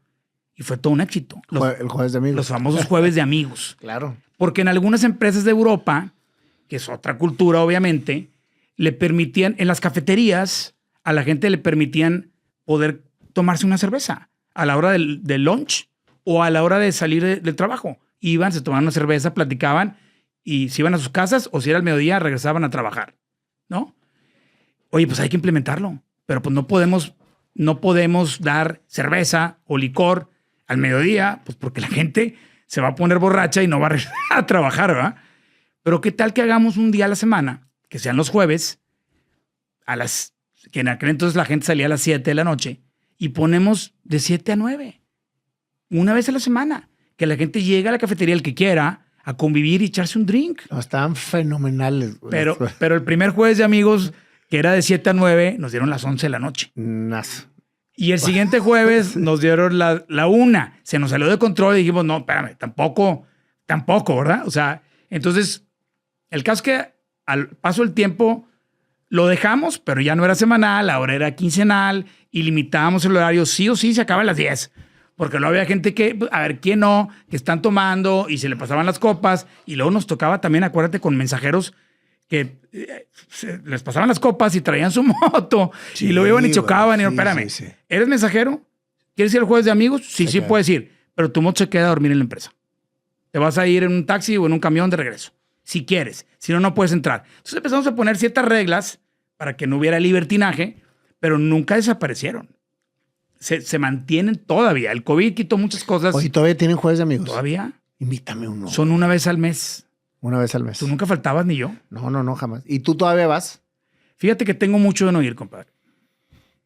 y fue todo un éxito. El jueves de amigos. Los famosos jueves de amigos. Claro. Porque en algunas empresas de Europa, que es otra cultura obviamente, le permitían, en las cafeterías, a la gente le permitían poder tomarse una cerveza a la hora del lunch o a la hora de salir del trabajo. Iban, se tomaban una cerveza, platicaban y se iban a sus casas o si era el mediodía regresaban a trabajar, ¿no? Oye, pues hay que implementarlo, pero pues no podemos dar cerveza o licor al mediodía, pues porque la gente se va a poner borracha y no va a regresar a trabajar, ¿verdad? Pero ¿qué tal que hagamos un día a la semana, que sean los jueves, que en aquel entonces la gente salía a las 7 de la noche y ponemos de 7 a 9, una vez a la semana, que la gente llegue a la cafetería el que quiera a convivir y echarse un drink. No, estaban fenomenales. Pero el primer jueves de amigos, que era de 7 a 9, nos dieron las 11 de la noche. Nas. Y el siguiente jueves nos dieron la 1. Se nos salió de control y dijimos, no, espérame, tampoco, ¿verdad? O sea, entonces, el caso es que al paso del tiempo lo dejamos, pero ya no era semanal, ahora era quincenal y limitábamos el horario. Sí o sí se acaba a las 10. Porque luego había gente que, a ver, ¿quién no? Que están tomando y se le pasaban las copas. Y luego nos tocaba también, acuérdate, con mensajeros que les pasaban las copas y traían su moto. Sí, y luego iban y chocaban. Sí, y espérame, sí. ¿eres mensajero? ¿Quieres ir al jueves de amigos? Sí, Se queda. puedes ir. Pero tu moto se queda a dormir en la empresa. Te vas a ir en un taxi o en un camión de regreso. Si quieres. Si no, no puedes entrar. Entonces empezamos a poner ciertas reglas para que no hubiera libertinaje, pero nunca desaparecieron. Se mantienen todavía. El COVID quitó muchas cosas. Oye, ¿todavía tienen jueves de amigos? ¿Todavía? Invítame uno. Son una vez al mes. Una vez al mes. Tú nunca faltabas ni yo. No, jamás. ¿Y tú todavía vas? Fíjate que tengo mucho de no ir, compadre.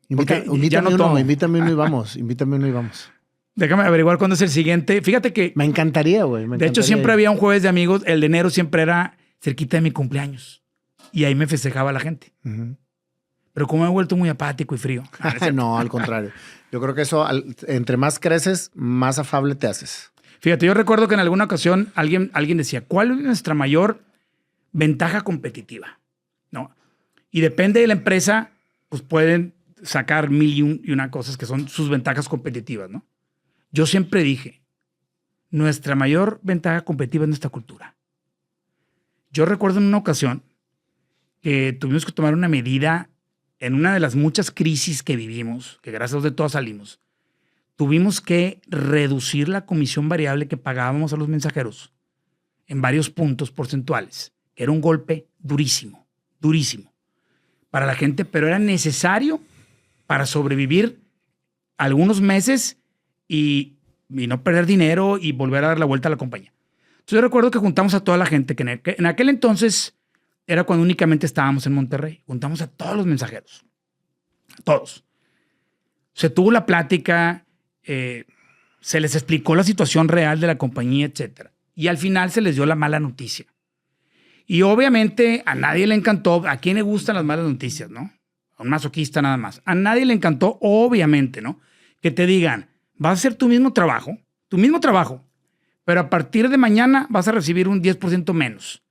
Porque ya no tomo. Invítame uno y vamos. Invítame uno y vamos. Déjame averiguar cuándo es el siguiente. Fíjate que, Me encantaría, güey. de hecho, siempre había un jueves de amigos. El de enero siempre era cerquita de mi cumpleaños. Y ahí me festejaba la gente. Uh-huh. Pero como me he vuelto muy apático y frío. No, al contrario. Yo creo que eso, entre más creces, más afable te haces. Fíjate, yo recuerdo que en alguna ocasión alguien decía, ¿cuál es nuestra mayor ventaja competitiva? ¿No? Y depende de la empresa, pues pueden sacar mil y una cosas que son sus ventajas competitivas, ¿no? Yo siempre dije, nuestra mayor ventaja competitiva es nuestra cultura. Yo recuerdo en una ocasión que tuvimos que tomar una medida en una de las muchas crisis que vivimos, que gracias a Dios de todas salimos. tuvimos que reducir la comisión variable que pagábamos a los mensajeros en varios puntos porcentuales, que era un golpe durísimo, durísimo para la gente, pero era necesario para sobrevivir algunos meses y no perder dinero y volver a dar la vuelta a la compañía. Entonces yo recuerdo que juntamos a toda la gente, que en aquel entonces era cuando únicamente estábamos en Monterrey. Juntamos a todos los mensajeros. Todos. Se tuvo la plática, se les explicó la situación real de la compañía, etc. Y al final se les dio la mala noticia. Y obviamente a nadie le encantó. ¿A quién le gustan las malas noticias, no? A un masoquista nada más. A nadie le encantó, obviamente, ¿no? Que te digan, vas a hacer tu mismo trabajo, pero a partir de mañana vas a recibir un 10% menos.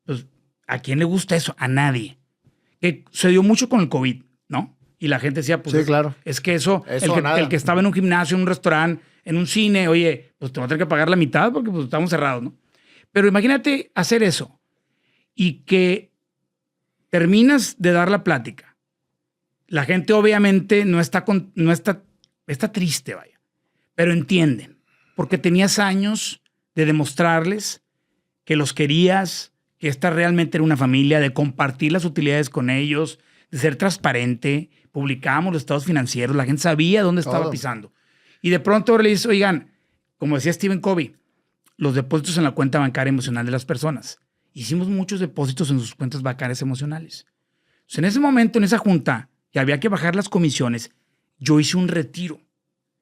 Pues, ¿a quién le gusta eso? A nadie. Que se dio mucho con el COVID, ¿no? Y la gente decía, pues, sí, claro. Es que eso el que estaba en un gimnasio, en un restaurante, en un cine, oye, pues te va a tener que pagar la mitad porque pues, estamos cerrados, ¿no? Pero imagínate hacer eso y que terminas de dar la plática. La gente obviamente está triste, vaya, pero entienden, porque tenías años de demostrarles que los querías, que esta realmente era una familia, de compartir las utilidades con ellos, de ser transparente. Publicábamos los estados financieros, la gente sabía dónde estaba pisando. Y de pronto ahora le dices, oigan, como decía Stephen Covey, los depósitos en la cuenta bancaria emocional de las personas. Hicimos muchos depósitos en sus cuentas bancarias emocionales. Entonces, en ese momento, en esa junta, que había que bajar las comisiones, yo hice un retiro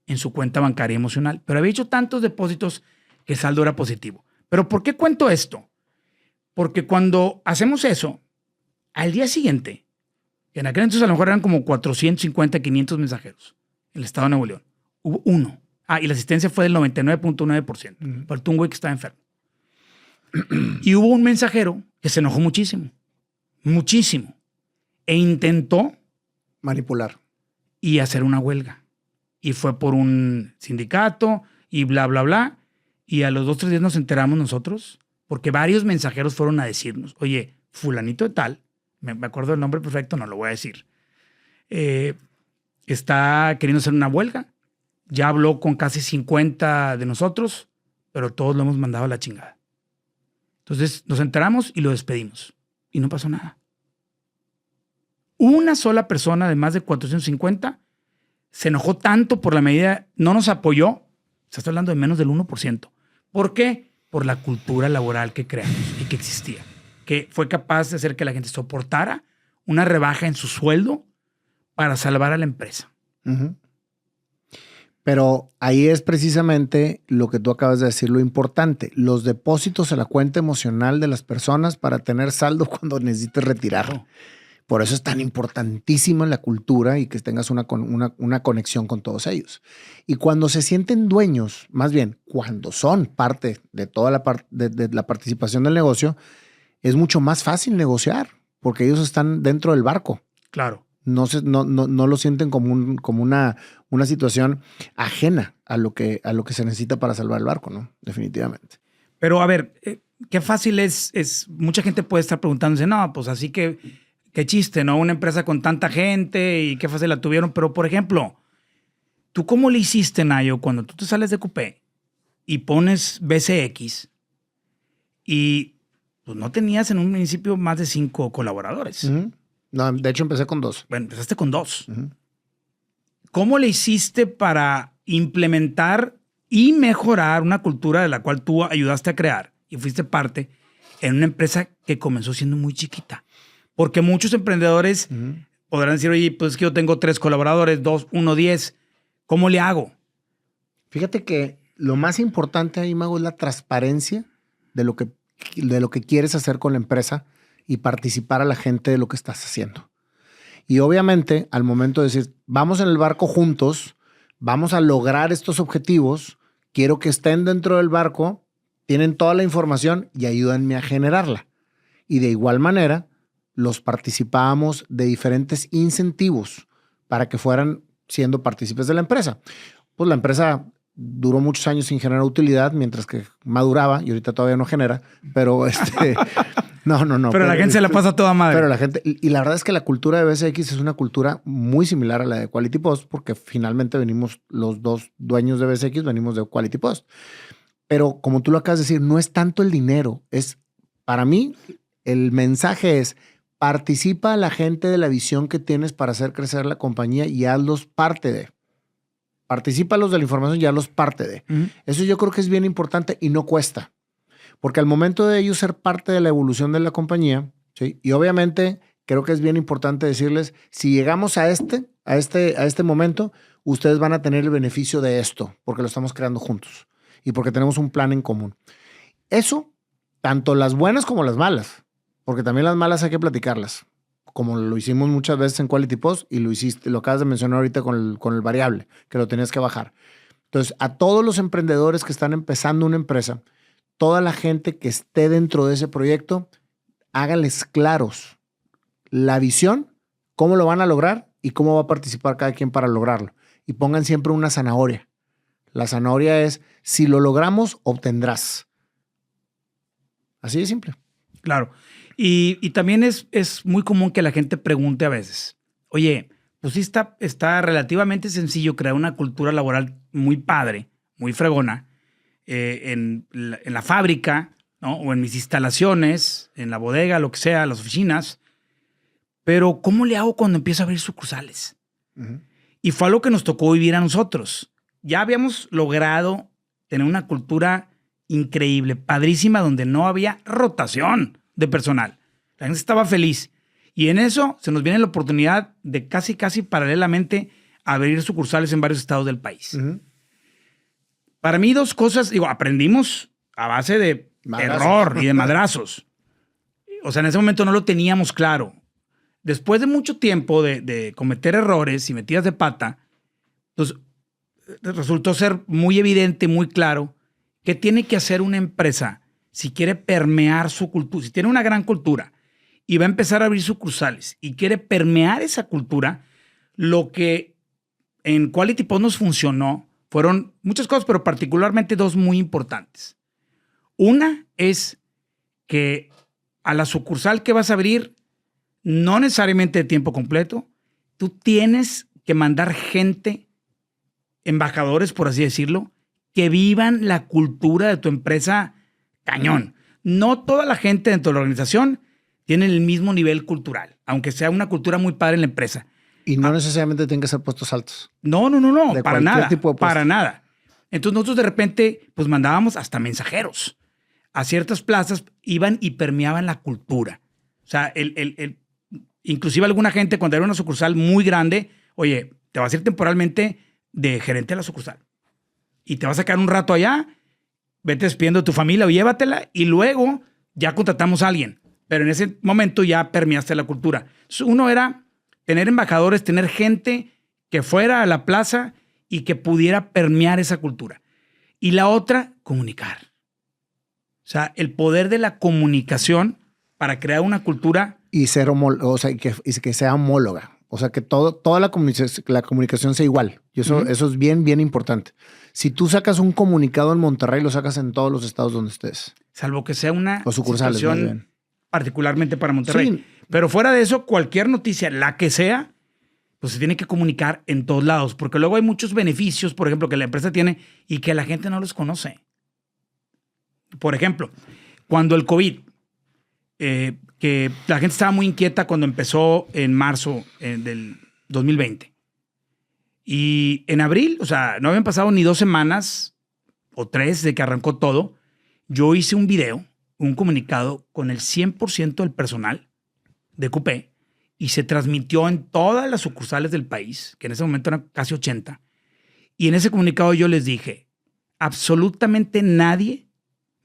en su cuenta bancaria emocional, pero había hecho tantos depósitos que el saldo era positivo. ¿Pero por qué cuento esto? Porque cuando hacemos eso, al día siguiente, que en aquel entonces a lo mejor eran como 450, 500 mensajeros en el estado de Nuevo León, hubo uno. Y la asistencia fue del 99.9%. Faltó un güey que estaba enfermo. Y hubo un mensajero que se enojó muchísimo, muchísimo, e intentó manipular y hacer una huelga. Y fue por un sindicato y bla, bla, bla. Y a los 2 o 3 días nos enteramos nosotros, porque varios mensajeros fueron a decirnos, oye, fulanito de tal, me acuerdo del nombre perfecto, no lo voy a decir, está queriendo hacer una huelga. Ya habló con casi 50 de nosotros, pero todos lo hemos mandado a la chingada. Entonces nos enteramos y lo despedimos. Y no pasó nada. Una sola persona de más de 450 se enojó tanto por la medida, no nos apoyó. Se está hablando de menos del 1%. ¿Por qué? Por la cultura laboral que creamos y que existía. Que fue capaz de hacer que la gente soportara una rebaja en su sueldo para salvar a la empresa. Pero ahí es precisamente lo que tú acabas de decir, lo importante. Los depósitos en la cuenta emocional de las personas para tener saldo cuando necesites retirar. Claro. Por eso es tan importantísima la cultura y que tengas una conexión con todos ellos. Y cuando se sienten dueños, más bien, cuando son parte de toda de la participación del negocio, es mucho más fácil negociar porque ellos están dentro del barco. Claro. No lo sienten como una situación ajena a lo que se necesita para salvar el barco, ¿no? Definitivamente. Pero a ver, qué fácil es. Mucha gente puede estar preguntándose, no, pues así que qué chiste, ¿no? Una empresa con tanta gente y qué fácil la tuvieron. Pero, por ejemplo, ¿tú cómo le hiciste, Nayo, cuando tú te sales de Coupé y pones BCX y pues no tenías en un principio más de 5 colaboradores? No, de hecho empecé con 2. Bueno, empezaste con 2. ¿Cómo le hiciste para implementar y mejorar una cultura de la cual tú ayudaste a crear y fuiste parte en una empresa que comenzó siendo muy chiquita? Porque muchos emprendedores podrán decir, oye, pues es que yo tengo 3 colaboradores, 2, 1, 10. ¿Cómo le hago? Fíjate que lo más importante ahí, Mago, es la transparencia de lo que quieres hacer con la empresa y participar a la gente de lo que estás haciendo. Y obviamente, al momento de decir, vamos en el barco juntos, vamos a lograr estos objetivos, quiero que estén dentro del barco, tienen toda la información y ayúdenme a generarla. Y de igual manera, los participábamos de diferentes incentivos para que fueran siendo partícipes de la empresa. Pues la empresa duró muchos años sin generar utilidad, mientras que maduraba, y ahorita todavía no genera, pero no. Pero la gente se la pasa a toda madre. Pero la gente, y la verdad es que la cultura de BCX es una cultura muy similar a la de Quality Post, porque finalmente venimos, los dos dueños de BCX venimos de Quality Post. Pero como tú lo acabas de decir, no es tanto el dinero, para mí, el mensaje es: participa a la gente de la visión que tienes para hacer crecer la compañía y hazlos parte de. Particípalos de la información y hazlos parte de. Eso yo creo que es bien importante y no cuesta. Porque al momento de ellos ser parte de la evolución de la compañía, ¿sí? Y obviamente creo que es bien importante decirles, si llegamos a este momento, ustedes van a tener el beneficio de esto, porque lo estamos creando juntos y porque tenemos un plan en común. Eso, tanto las buenas como las malas, porque también las malas hay que platicarlas, como lo hicimos muchas veces en Quality Post y lo acabas de mencionar ahorita con el variable, que lo tenías que bajar. Entonces, a todos los emprendedores que están empezando una empresa, toda la gente que esté dentro de ese proyecto, háganles claros la visión, cómo lo van a lograr y cómo va a participar cada quien para lograrlo. Y pongan siempre una zanahoria. La zanahoria es, si lo logramos, obtendrás. Así de simple. Claro. Y también es muy común que la gente pregunte a veces, oye, pues sí está relativamente sencillo crear una cultura laboral muy padre, muy fregona, en la fábrica, ¿no? O en mis instalaciones, en la bodega, lo que sea, las oficinas. Pero ¿cómo le hago cuando empiezo a abrir sucursales? Y fue algo que nos tocó vivir a nosotros. Ya habíamos logrado tener una cultura increíble, padrísima, donde no había rotación de personal. La gente estaba feliz. Y en eso se nos viene la oportunidad de casi paralelamente abrir sucursales en varios estados del país. Para mí, dos cosas, aprendimos a base de error y de madrazos. O sea, en ese momento no lo teníamos claro. Después de mucho tiempo de cometer errores y metidas de pata, pues resultó ser muy evidente, muy claro, qué tiene que hacer una empresa si quiere permear su cultura. Si tiene una gran cultura y va a empezar a abrir sucursales y quiere permear esa cultura, lo que en Quality Post nos funcionó fueron muchas cosas, pero particularmente dos muy importantes. Una es que a la sucursal que vas a abrir, no necesariamente de tiempo completo, tú tienes que mandar gente, embajadores, por así decirlo, que vivan la cultura de tu empresa cañón. No toda la gente dentro de la organización tiene el mismo nivel cultural, aunque sea una cultura muy padre en la empresa. Y no necesariamente tienen que ser puestos altos. No, para nada, para nada. Entonces nosotros de repente pues mandábamos hasta mensajeros a ciertas plazas, iban y permeaban la cultura. O sea, inclusive alguna gente cuando era una sucursal muy grande, oye, te vas a ir temporalmente de gerente a la sucursal y te vas a quedar un rato allá, vete despidiendo de tu familia o llévatela y luego ya contratamos a alguien. Pero en ese momento ya permeaste la cultura. Entonces, uno era tener embajadores, tener gente que fuera a la plaza y que pudiera permear esa cultura. Y la otra, comunicar. O sea, el poder de la comunicación para crear una cultura. Y ser que sea homóloga. O sea, que toda la comunicación sea igual. Y eso es bien, bien importante. Si tú sacas un comunicado en Monterrey, lo sacas en todos los estados donde estés. Salvo que sea una situación particularmente para Monterrey. Sí. Pero fuera de eso, cualquier noticia, la que sea, pues se tiene que comunicar en todos lados. Porque luego hay muchos beneficios, por ejemplo, que la empresa tiene y que la gente no los conoce. Por ejemplo, cuando el COVID, que la gente estaba muy inquieta cuando empezó en marzo del 2020. Y en abril, o sea, no habían pasado ni 2 semanas o 3 de que arrancó todo. Yo hice un video, un comunicado con el 100% del personal de Coupé y se transmitió en todas las sucursales del país, que en ese momento eran casi 80. Y en ese comunicado yo les dije, absolutamente nadie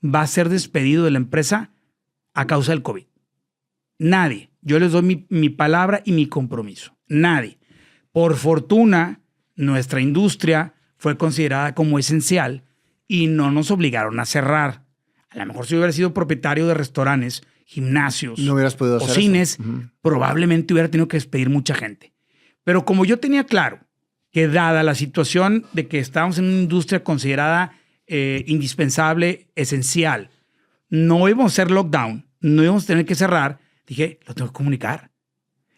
va a ser despedido de la empresa a causa del COVID. Nadie. Yo les doy mi palabra y mi compromiso. Nadie. Por fortuna, nuestra industria fue considerada como esencial y no nos obligaron a cerrar. A lo mejor si hubiera sido propietario de restaurantes, gimnasios no hubieras podido hacer cines, probablemente hubiera tenido que despedir mucha gente. Pero como yo tenía claro que dada la situación de que estábamos en una industria considerada indispensable, esencial, no íbamos a hacer lockdown, no íbamos a tener que cerrar, dije, lo tengo que comunicar.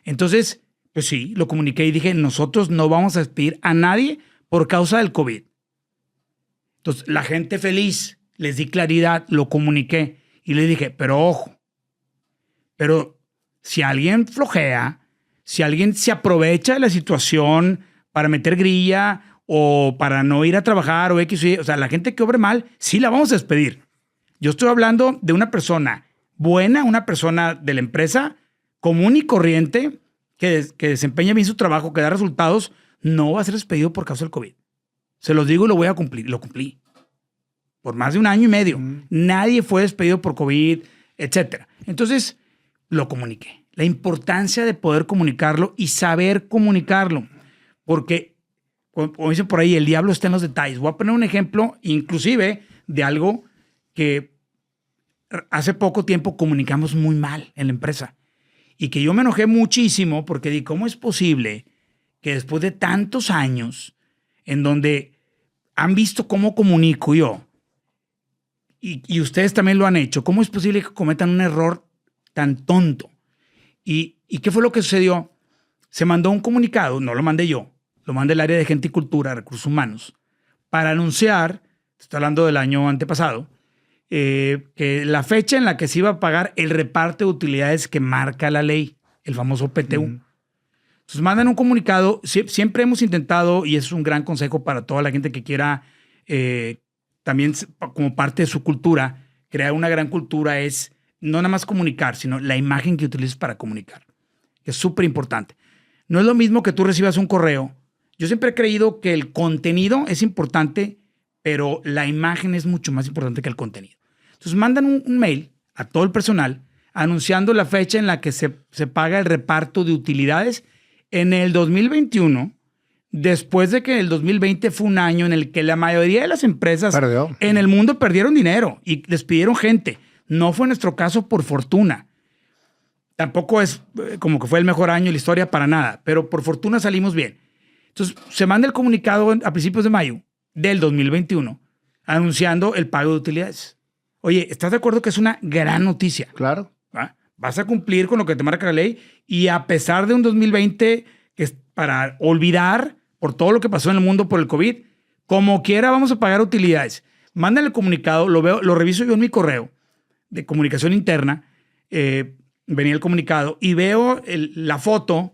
Entonces, pues sí, lo comuniqué y dije, nosotros no vamos a despedir a nadie por causa del COVID. Entonces, la gente feliz, les di claridad, lo comuniqué y les dije, pero ojo, pero si alguien flojea, si alguien se aprovecha de la situación para meter grilla o para no ir a trabajar o X o Y, o sea, la gente que obre mal, sí la vamos a despedir. Yo estoy hablando de una persona buena, una persona de la empresa común y corriente que desempeña bien su trabajo, que da resultados, no va a ser despedido por causa del COVID. Se los digo y lo voy a cumplir. Lo cumplí. Por más de 1 año y medio. Nadie fue despedido por COVID, etc. Entonces, lo comuniqué. La importancia de poder comunicarlo y saber comunicarlo. Porque, como dicen por ahí, el diablo está en los detalles. Voy a poner un ejemplo, inclusive, de algo que hace poco tiempo comunicamos muy mal en la empresa. Y que yo me enojé muchísimo porque di, ¿cómo es posible que después de tantos años en donde han visto cómo comunico yo y ustedes también lo han hecho, cómo es posible que cometan un error tan tonto? ¿Y qué fue lo que sucedió? Se mandó un comunicado, no lo mandé yo, lo mandé el área de Gente y Cultura, Recursos Humanos, para anunciar, estoy hablando del año antepasado, que la fecha en la que se iba a pagar el reparto de utilidades que marca la ley, el famoso PTU. Entonces mandan un comunicado. Siempre hemos intentado, y es un gran consejo para toda la gente que quiera, también como parte de su cultura, crear una gran cultura es no nada más comunicar, sino la imagen que utilices para comunicar. Es súper importante. No es lo mismo que tú recibas un correo. Yo siempre he creído que el contenido es importante, pero la imagen es mucho más importante que el contenido. Entonces mandan un mail a todo el personal anunciando la fecha en la que se paga el reparto de utilidades en el 2021, después de que el 2020 fue un año en el que la mayoría de las empresas en el mundo perdieron dinero y despidieron gente. No fue nuestro caso, por fortuna. Tampoco es como que fue el mejor año de la historia para nada, pero por fortuna salimos bien. Entonces se manda el comunicado a principios de mayo del 2021 anunciando el pago de utilidades. Oye, ¿estás de acuerdo que es una gran noticia? Claro. ¿Va? Vas a cumplir con lo que te marca la ley y a pesar de un 2020 que es para olvidar por todo lo que pasó en el mundo por el COVID, como quiera vamos a pagar utilidades. Mandan el comunicado, lo veo, lo reviso yo en mi correo de comunicación interna, venía el comunicado y veo la foto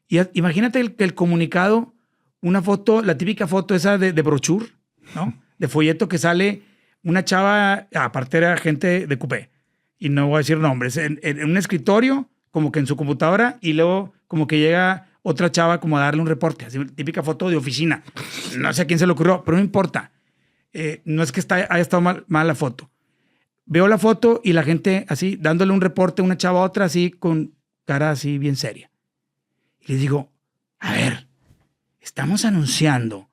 y imagínate que el comunicado, una foto, la típica foto esa de brochure, ¿no? De folleto que sale una chava, aparte era gente de Coupé, y no voy a decir nombres, en un escritorio, como que en su computadora, y luego como que llega otra chava como a darle un reporte, así, típica foto de oficina. No sé a quién se le ocurrió, pero no importa. No es que haya estado mal la foto. Veo la foto y la gente así, dándole un reporte a una chava a otra, así, con cara así bien seria. Y les digo, a ver, estamos anunciando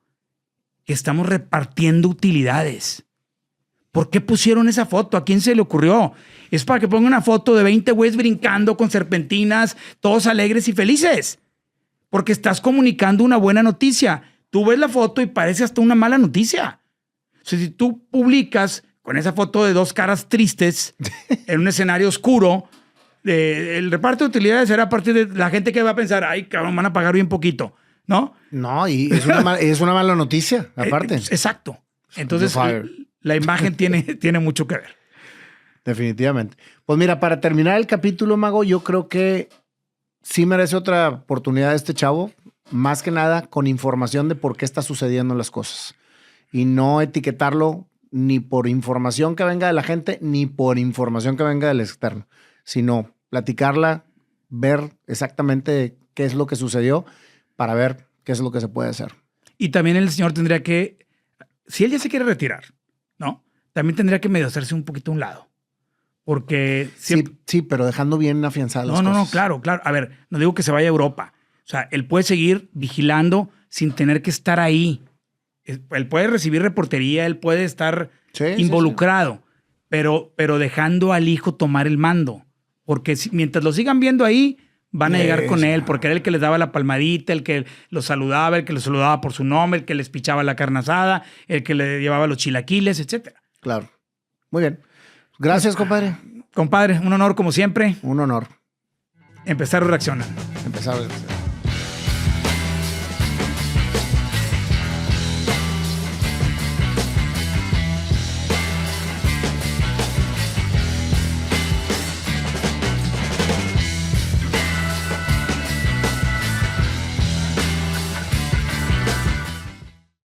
que estamos repartiendo utilidades. ¿Por qué pusieron esa foto? ¿A quién se le ocurrió? Es para que pongan una foto de 20 güeyes brincando con serpentinas, todos alegres y felices. Porque estás comunicando una buena noticia. Tú ves la foto y parece hasta una mala noticia. O sea, si tú publicas con esa foto de 2 caras tristes en un escenario oscuro, el reparto de utilidades será a partir de la gente que va a pensar, ay, cabrón, van a pagar bien poquito, ¿no? No, y es una mala noticia, aparte. Exacto. Entonces, la imagen tiene mucho que ver. Definitivamente. Pues mira, para terminar el capítulo, Mago, yo creo que sí merece otra oportunidad este chavo, más que nada con información de por qué está sucediendo las cosas. Y no etiquetarlo ni por información que venga de la gente, ni por información que venga del externo, sino platicarla, ver exactamente qué es lo que sucedió para ver qué es lo que se puede hacer. Y también el señor tendría que, si él ya se quiere retirar, ¿no? También tendría que medio hacerse un poquito a un lado. Porque siempre... Sí, pero dejando bien afianzadas las cosas. No, claro. A ver, no digo que se vaya a Europa. O sea, él puede seguir vigilando sin tener que estar ahí. Él puede recibir reportería, él puede estar involucrado, pero dejando al hijo tomar el mando. Porque mientras lo sigan viendo ahí, van a llegar con él, porque era el que les daba la palmadita, el que los saludaba, el que los saludaba por su nombre, el que les pichaba la carne asada, el que le llevaba los chilaquiles, etcétera. Claro. Muy bien. Gracias, compadre. Compadre, un honor como siempre. Un honor. Empezar a reaccionar. Empezar a reaccionar.